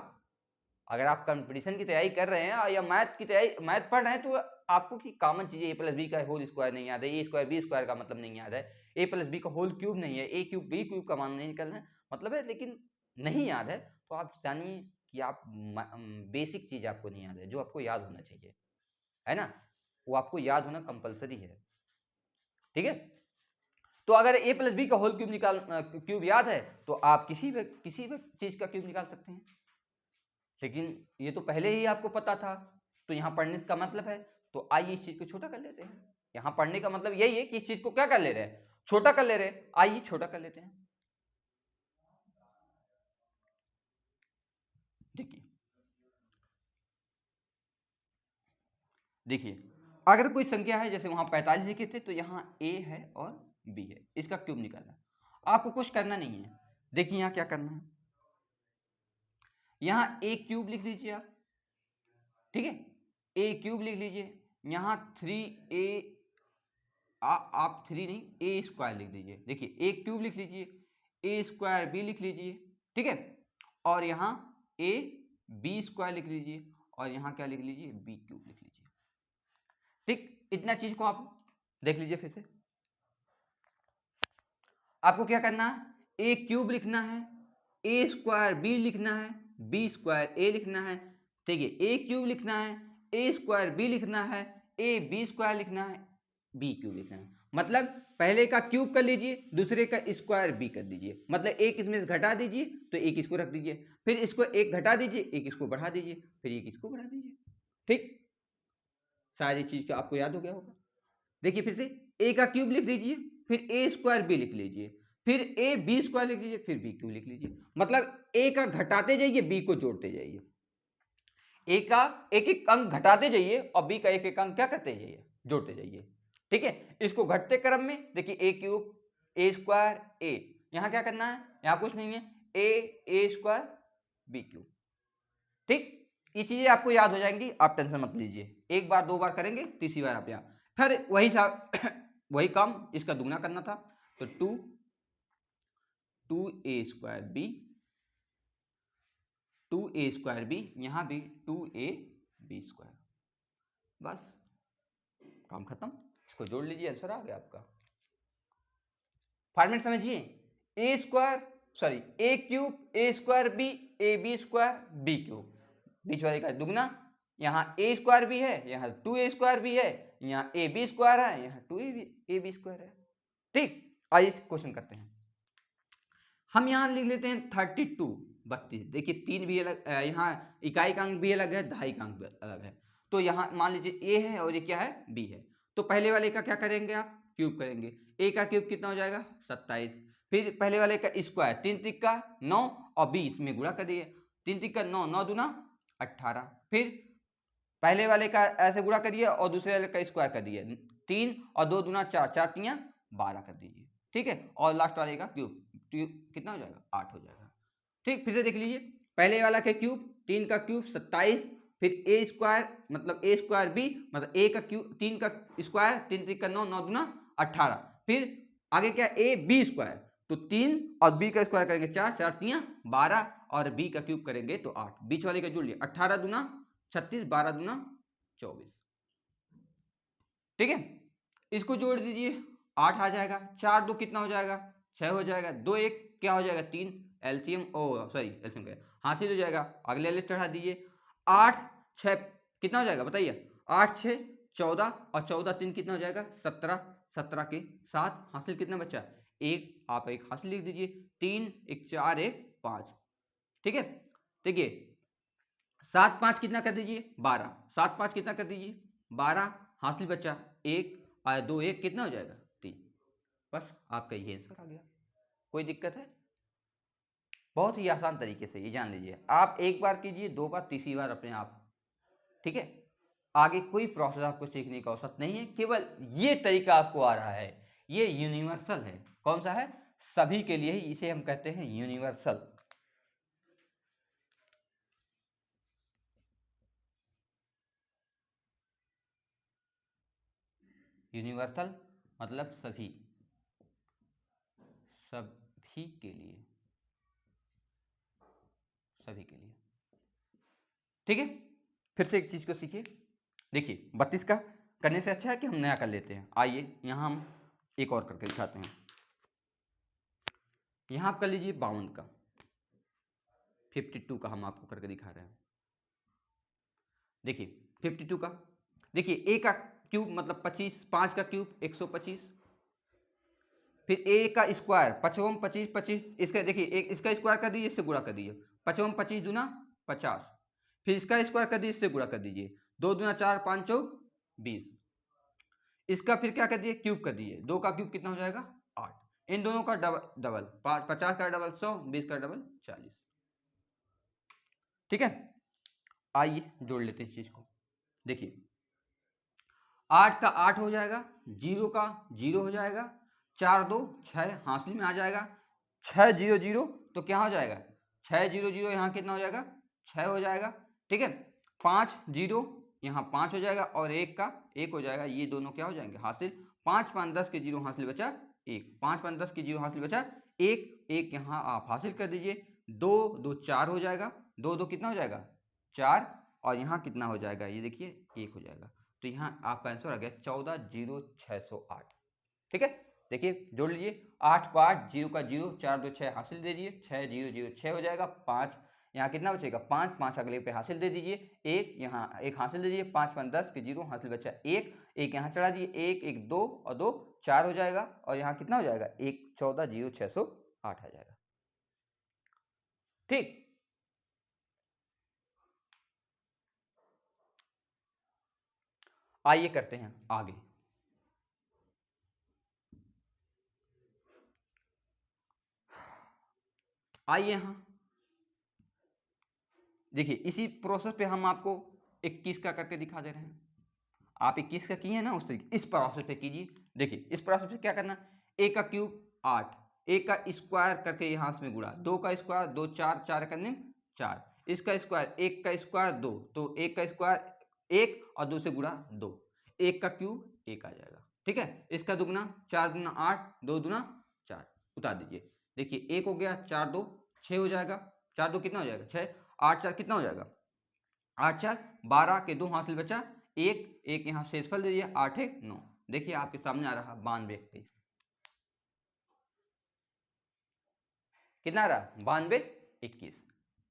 अगर आप कंपटीशन की तैयारी कर रहे हैं या मैथ की तैयारी, मैथ पढ़ रहे हैं, तो आपको की कॉमन चीजें ए प्लस बी का होल स्क्वायर नहीं याद है, ए स्क्वायर बी स्क्वायर का मतलब नहीं याद है, ए प्लस बी का होल क्यूब नहीं है, ए क्यूब बी क्यूब का मान नहीं निकलना है मतलब है, लेकिन नहीं याद है तो आप जानिए कि आप बेसिक चीज आपको नहीं याद है जो आपको याद होना चाहिए, है ना? वो आपको याद होना कंपलसरी है। ठीक है, तो अगर ए प्लस बी का होल क्यूब याद है तो आप किसी भी चीज का क्यूब निकाल सकते हैं। लेकिन ये तो पहले ही आपको पता था, तो यहाँ पढ़ने का मतलब है, तो आइए इस चीज को छोटा कर लेते हैं। यहाँ पढ़ने का मतलब यही है कि इस चीज को क्या कर ले रहे हैं, छोटा कर ले रहे हैं। आइए छोटा कर लेते हैं। देखिए अगर कोई संख्या है, जैसे वहां 45 लिखे थे, तो यहाँ a है और b है, इसका क्यूब निकालना। आपको कुछ करना नहीं है। देखिए यहाँ क्या करना है, यहाँ a क्यूब लिख लीजिए आप। ठीक है, a क्यूब लिख लीजिए। यहाँ 3a, आप 3 नहीं, a स्क्वायर लिख दीजिए। देखिए a क्यूब लिख लीजिए, a स्क्वायर b लिख लीजिए। ठीक है, और यहाँ a b स्क्वायर लिख लीजिए, और यहाँ क्या लिख लीजिए, b क्यूब लिख लीजिए। ठीक, इतना चीज को आप देख लीजिए फिर से। आपको क्या करना है, ए क्यूब लिखना है, ए स्क्वायर बी लिखना है, बी स्क्वायर ए लिखना है। ठीक है, ए क्यूब लिखना है, ए स्क्वायर बी लिखना है, ए बी स्क्वायर लिखना है, बी क्यूब लिखना है। मतलब पहले का क्यूब कर लीजिए, दूसरे का स्क्वायर बी कर दीजिए। मतलब एक इसमें से घटा दीजिए तो एक इसको रख दीजिए, फिर इसको एक घटा दीजिए, एक इसको बढ़ा दीजिए, फिर एक इसको बढ़ा दीजिए। ठीक, सारी चीज का आपको याद हो गया होगा। देखिए फिर से a का क्यूब लिख लीजिए, फिर a स्क्वायर b लिख लीजिए, फिर a b स्क्वायर लिख लीजिए, फिर b क्यूब लिख लीजिए। मतलब a का घटाते जाइए, b को जोड़ते जाइए। a का एक एक अंक घटाते जाइए और b का एक एक अंक क्या करते जाइए, जोड़ते जाइए। ठीक है, इसको घटते क्रम में देखिए a cube a square a, यहाँ क्या करना है, यहाँ कुछ नहीं है, a स्क्वायर b क्यूब। ठीक, ये चीजें आपको याद हो जाएंगी, आप टेंशन मत लीजिए। एक बार दो बार करेंगे, तीसरी बार आप यहाँ फिर वही काम इसका दुगना करना था, तो 2a square b, 2a square b, यहाँ भी 2a b स्क्वायर। बस काम खत्म, इसको जोड़ लीजिए, आंसर आ गया आपका। फॉर्मेट समझिए, a square sorry a cube a square b, a b square b cube, बीच वाले का दुगना। यहाँ ए स्क्वायर भी है, यहाँ 2a स्क्वायर भी है, यहाँ ए बी स्क्वायर है, यहाँ 2a बी स्क्वायर है। ठीक, आइए क्वेश्चन करते हैं। हम यहाँ लिख लेते हैं 32। देखिए 3 भी अलग, यहाँ इकाई का अंक भी अलग है, दहाई का अंक भी अलग है। तो यहाँ मान लीजिए a है और ये क्या है, b है। तो पहले वाले का क्या करेंगे आप, क्यूब करेंगे। a का क्यूब कितना हो जाएगा 27, फिर पहले वाले का स्क्वायर 3 त्रिक 9 और b इसमें गुणा कर दिए, 3 त्रिक 9, 9 दूना 18, फिर पहले वाले का ऐसे गुणा करिए और दूसरे वाले का स्क्वायर कर दिए, 3 और 2 दूना 4, 4 तियां 12 कर दीजिए। ठीक है, और लास्ट वाले का क्यूब कितना हो जाएगा, 8 हो जाएगा। ठीक, फिर से देख लीजिए, पहले वाला के क्यूब 3 का क्यूब 27, फिर ए स्क्वायर मतलब ए स्क्वायर बी, मतलब ए का क्यूब 3 का स्क्वायर 3 त्रिक 9, 9 दूना 18, फिर आगे क्या ए बी स्क्वायर, तो 3 और बी का स्क्वायर करेंगे 4, 4 तियां 12 और बी का क्यूब करेंगे तो 8, बीच वाले का जोड़ लिया 18 दूना 36, 12 दूना 24। ठीक है, इसको जोड़ दीजिए 8 आ जाएगा, 4 2 कितना हो जाएगा 6 हो जाएगा, 2 1 क्या हो जाएगा 3, एलसीएम एलसीएम क्या हासिल हो जाएगा, अगले वाले चढ़ा दीजिए, 8 6 कितना हो जाएगा बताइए, 8 6 14 और 14 3 कितना हो जाएगा 17, 17 के साथ हासिल कितना बचा एक, आप एक हासिल लिख दीजिए, 3 1 4 1 5। ठीक है, देखिए 7 5 कितना कर दीजिए 12, 7 5 कितना कर दीजिए 12, हासिल बचा 1 और 2 1 कितना हो जाएगा 3। बस आपका ये आंसर आ गया। कोई दिक्कत है? बहुत ही आसान तरीके से, ये जान लीजिए। आप एक बार कीजिए, 2 बार, तीसरी बार अपने आप, ठीक है। आगे कोई प्रोसेस आपको सीखने की आवश्यकता नहीं है, केवल ये तरीका आपको आ रहा है, ये यूनिवर्सल है। कौन सा है? सभी के लिए ही, इसे हम कहते हैं यूनिवर्सल। यूनिवर्सल मतलब सभी, सभी के लिए, सभी के लिए, ठीक है। फिर से एक चीज को सीखिए। देखिए 32 का करने से अच्छा है कि हम नया कर लेते हैं। आइए यहां हम एक और करके दिखाते हैं। यहां आप कर लीजिए 52 का, 52 का हम आपको करके दिखा रहे हैं। देखिए 52 का, देखिए ए का क्यूब मतलब 25, 5 का क्यूब 125, फिर ए का स्क्वायर 55, 25, 25, इसका देखिए एक इसका स्क्वायर कर दीजिए, इससे गुणा कर दीजिए, 55, 25 दूना 50, फिर इसका स्क्वायर कर दीजिए, इससे गुणा कर दीजिए, 2 दूना 4, 5 चौक 20, इसका फिर क्या कर दिए, क्यूब कर दिए, 2 का क्यूब कितना हो जाएगा 8, इन दोनों का डबल 50 का डबल 100, 20 का डबल 40, ठीक है। आइए जोड़ लेते हैं इस चीज को। देखिए 8 का 8 हो जाएगा, 0 का 0 हो जाएगा, 4 2 6 हासिल में आ जाएगा, 6 0 0 तो क्या हो जाएगा 6 0 0, यहाँ कितना हो जाएगा 6 हो जाएगा, ठीक है। 5 0 यहाँ 5 हो जाएगा, और 1 का 1 हो जाएगा, ये दोनों क्या हो जाएंगे हासिल। 5 5 10 के 0 हासिल बचा 1, 5 5 10 के 0 हासिल बचा 1, 1 यहाँ आप हासिल कर दीजिए, 2 2 4 हो जाएगा, 2 2 कितना हो जाएगा 4, और यहाँ कितना हो जाएगा ये देखिए 1 हो जाएगा, तो यहाँ आपका आंसर आ गया 14,0608, ठीक है। देखिए जोड़ लीजिए, 8 को 8, 0 का 0, 4 2 6 हासिल दे दीजिए, 6 0 0 6 हो जाएगा, 5 यहाँ कितना बचेगा 5 5 अगले पे हासिल दे दीजिए, 1 यहाँ 1 हासिल दे दीजिए, 5 5 10 के 0 हासिल बचा 1, 1 यहाँ चढ़ा दिए, 1 1 2 और 2 4 हो जाएगा, और यहाँ कितना हो जाएगा 1 14,0608 आ जाएगा, ठीक। आइए करते हैं आगे। आइए यहाँ देखिए, इसी प्रोसेस पे हम आपको 21 का करके दिखा दे रहे हैं। आप 21 का किए हैं ना, उस तरीके इस प्रोसेस पे कीजिए। देखिए इस प्रोसेस पे क्या करना, a का क्यूब 8, a का स्क्वायर करके यहाँ से गुणा, 2 का स्क्वायर 2 4 4 करने 4, इसका स्क्वायर 1 का स्क्वायर 2, तो 1 का स्क्वायर 1 और 2 से गुणा 2, 1 का क्यूब 1 आ जाएगा, ठीक है। इसका दुगना 4 दूना 8, 2 दूना 4, उतार दीजिए। देखिए 1 हो गया, 4 2 6 हो जाएगा, 4 2 कितना हो जाएगा 6, 8 4 कितना हो जाएगा 8 4 12 के 2 हासिल बचा 1, 1 यहाँ शेषफल दे दिया, 8 1 9, देखिए आपके सामने आ रहा 92 21, कितना आ रहा 92 21,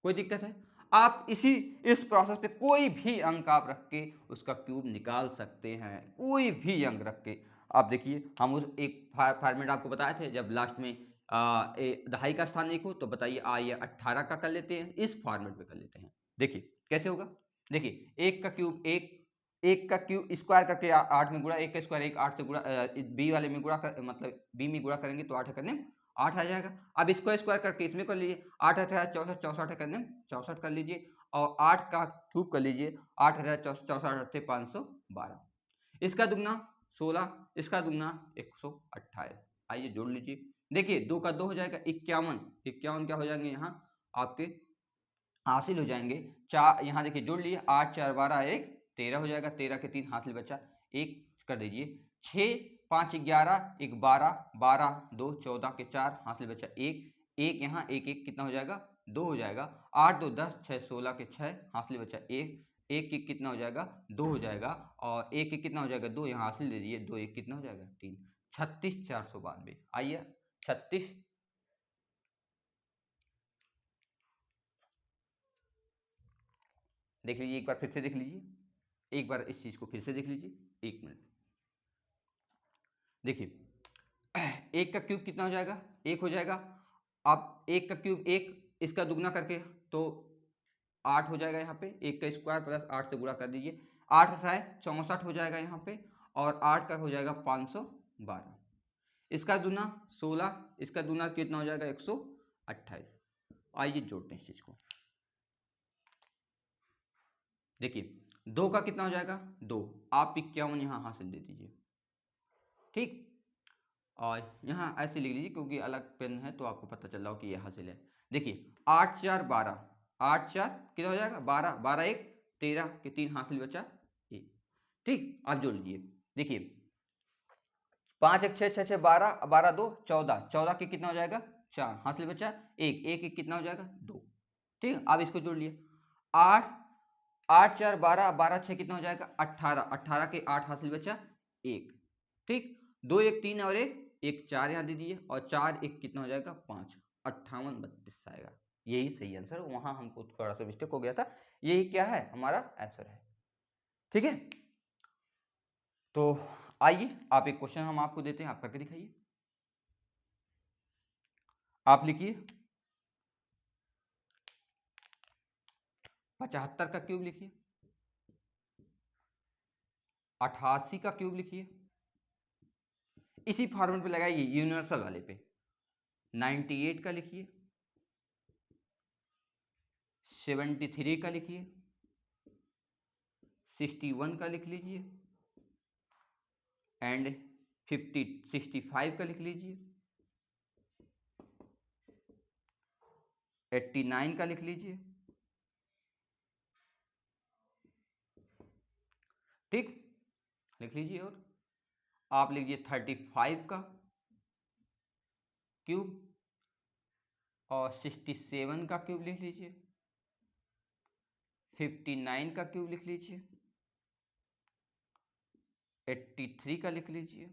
कोई दिक्कत है? आप इस प्रोसेस पे कोई भी अंक आप रख के उसका क्यूब निकाल सकते हैं, कोई भी अंक रख के। आप देखिए हम उस एक फॉर्मेट आपको बताए थे, जब लास्ट में दहाई का स्थान लिखो तो बताइए आइए 18 का कर लेते हैं, इस फॉर्मेट पे कर लेते हैं। देखिए कैसे होगा, देखिए 1 का क्यूब 1, 1 का क्यूब स्क्वायर करके 8 में गुणा, 1 का स्क्वायर 1, 8 से गुणा, बी वाले में गुणा कर, मतलब बी में गुणा करेंगे तो 8 करने 8 आ जाएगा। अब इसको स्क्वायर करके इसमें कर लीजिए, 8 8 64 64 करने 64 कर लीजिए, और 8 का क्यूब कर लीजिए, 8 64 512, इसका दुगना 16, इसका दुगना 128, आइए जोड़ लीजिए। देखिए 2 का 2 हो जाएगा 51, 51 क्या हो जाएंगे यहाँ आपके हासिल हो जाएंगे, चार यहाँ देखिए जोड़ लिए, 8 4 12 1 13 हो जाएगा, 13 के 3 हासिल बचा 1 कर दीजिए, 6 5 11 1 12 12 2 14 के 4 हासिल बचा 1 1 यहाँ 1 1 कितना हो जाएगा 2 हो जाएगा, 8 2 10 6 16 के 6 हासिल बचा 1 1 1 कितना हो जाएगा 2 हो जाएगा, और 1 1 कितना हो जाएगा 2 यहाँ हासिल दे दीजिए, 2 1 कितना हो जाएगा 3, 36,492। आइए 36, देख लीजिए एक बार फिर से देख लीजिए, एक बार इस चीज को फिर से देख लीजिए, 1 मिनट। देखिए 1 का क्यूब कितना हो जाएगा 1 हो जाएगा, अब 1 का क्यूब 1, इसका दुगना करके तो 8 हो जाएगा, यहाँ पे 1 का स्क्वायर प्लस 8 से गुणा कर दीजिए, 8 8 64 हो जाएगा यहाँ पे, और 8 का हो जाएगा 512, इसका दूना 16, इसका दूना कितना हो जाएगा 128। आइए जोड़ते हैं इस चीज को। देखिए 2 का कितना हो जाएगा 2, आप 51 यहाँ हासिल दे दीजिए, ठीक। और यहाँ ऐसे लिख लीजिए क्योंकि अलग पेन है तो आपको पता चल रहा हो कि ये हासिल है। देखिए 8 4 12, 8 4 कितना हो जाएगा 12, 12 1 13 के 3 हासिल बचा 1, ठीक। आप जोड़ लीजिए। देखिए 5 1 6 6 6 12, 12 2 14, 14 के कितना हो जाएगा 4, हासिल बचा 1, 1 1 कितना हो जाएगा 2, ठीक। आप इसको जोड़ लिए। 8 8 4 12, 12 6 कितना हो जाएगा 18, 18 के 8 हासिल बचा 1, ठीक। 2 1 3 और 1 4 यहाँ दे दिए और 4 1 कितना हो जाएगा 5, 58 32 आएगा। यही सही आंसर, वहां हमको थोड़ा सा मिस्टेक हो गया था, यही क्या है हमारा आंसर है, ठीक है। तो आइए आप एक क्वेश्चन हम आपको देते हैं, आप करके दिखाइए। आप लिखिए 75 का क्यूब लिखिए, 88 का क्यूब लिखिए, इसी फॉर्मूले पे लगाइए यूनिवर्सल वाले पे। 98 का लिखिए, 73 का लिखिए, 61 का लिख लीजिए एंड 65 का लिख लीजिए, 89 का लिख लीजिए, ठीक, लिख लीजिए। और आप लिखिए 35 का क्यूब और 67 का क्यूब लिख लीजिए, 59 का क्यूब लिख लीजिए, 83 का लिख लीजिए,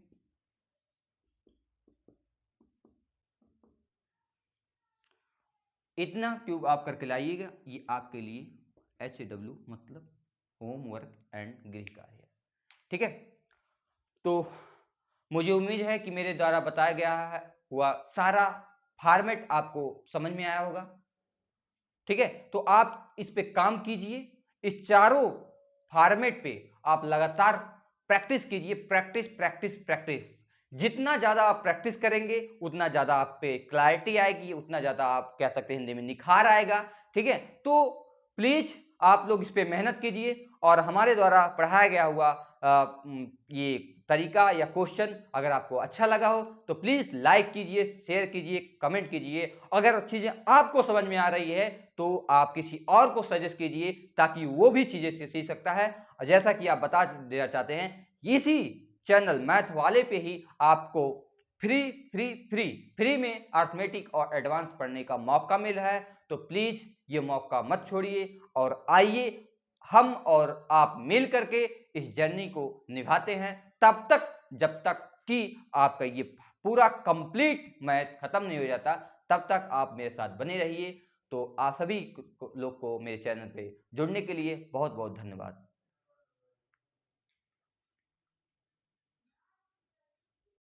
इतना क्यूब आप करके लाइएगा। ये आपके लिए HW मतलब होमवर्क एंड गृह कार्य है, ठीक है। तो मुझे उम्मीद है कि मेरे द्वारा बताया गया हुआ सारा फॉर्मेट आपको समझ में आया होगा, ठीक है। तो आप इस पे काम कीजिए, इस चारों फॉर्मेट पे आप लगातार प्रैक्टिस कीजिए, प्रैक्टिस प्रैक्टिस प्रैक्टिस। जितना ज्यादा आप प्रैक्टिस करेंगे उतना ज्यादा आप पे क्लैरिटी आएगी, उतना ज्यादा आप कह सकते हैं हिंदी में निखार आएगा, ठीक है। तो प्लीज आप लोग इस पे मेहनत कीजिए और हमारे द्वारा पढ़ाया गया हुआ ये तरीका या क्वेश्चन अगर आपको अच्छा लगा हो तो प्लीज लाइक कीजिए, शेयर कीजिए, कमेंट कीजिए। अगर चीजें आपको समझ में आ रही है तो आप किसी और को सजेस्ट कीजिए ताकि वो भी चीजें सीख सकता है। जैसा कि आप बता देना चाहते हैं, इसी चैनल मैथ वाले पे ही आपको फ्री फ्री फ्री फ्री में अर्थमेटिक और एडवांस पढ़ने का मौका मिल रहा है। तो प्लीज ये मौका मत छोड़िए और आइए हम और आप मिल करके इस जर्नी को निभाते हैं, तब तक जब तक कि आपका ये पूरा कंप्लीट मैथ खत्म नहीं हो जाता, तब तक आप मेरे साथ बने रहिए। तो आप सभी लोग को मेरे चैनल पे जुड़ने के लिए बहुत बहुत धन्यवाद।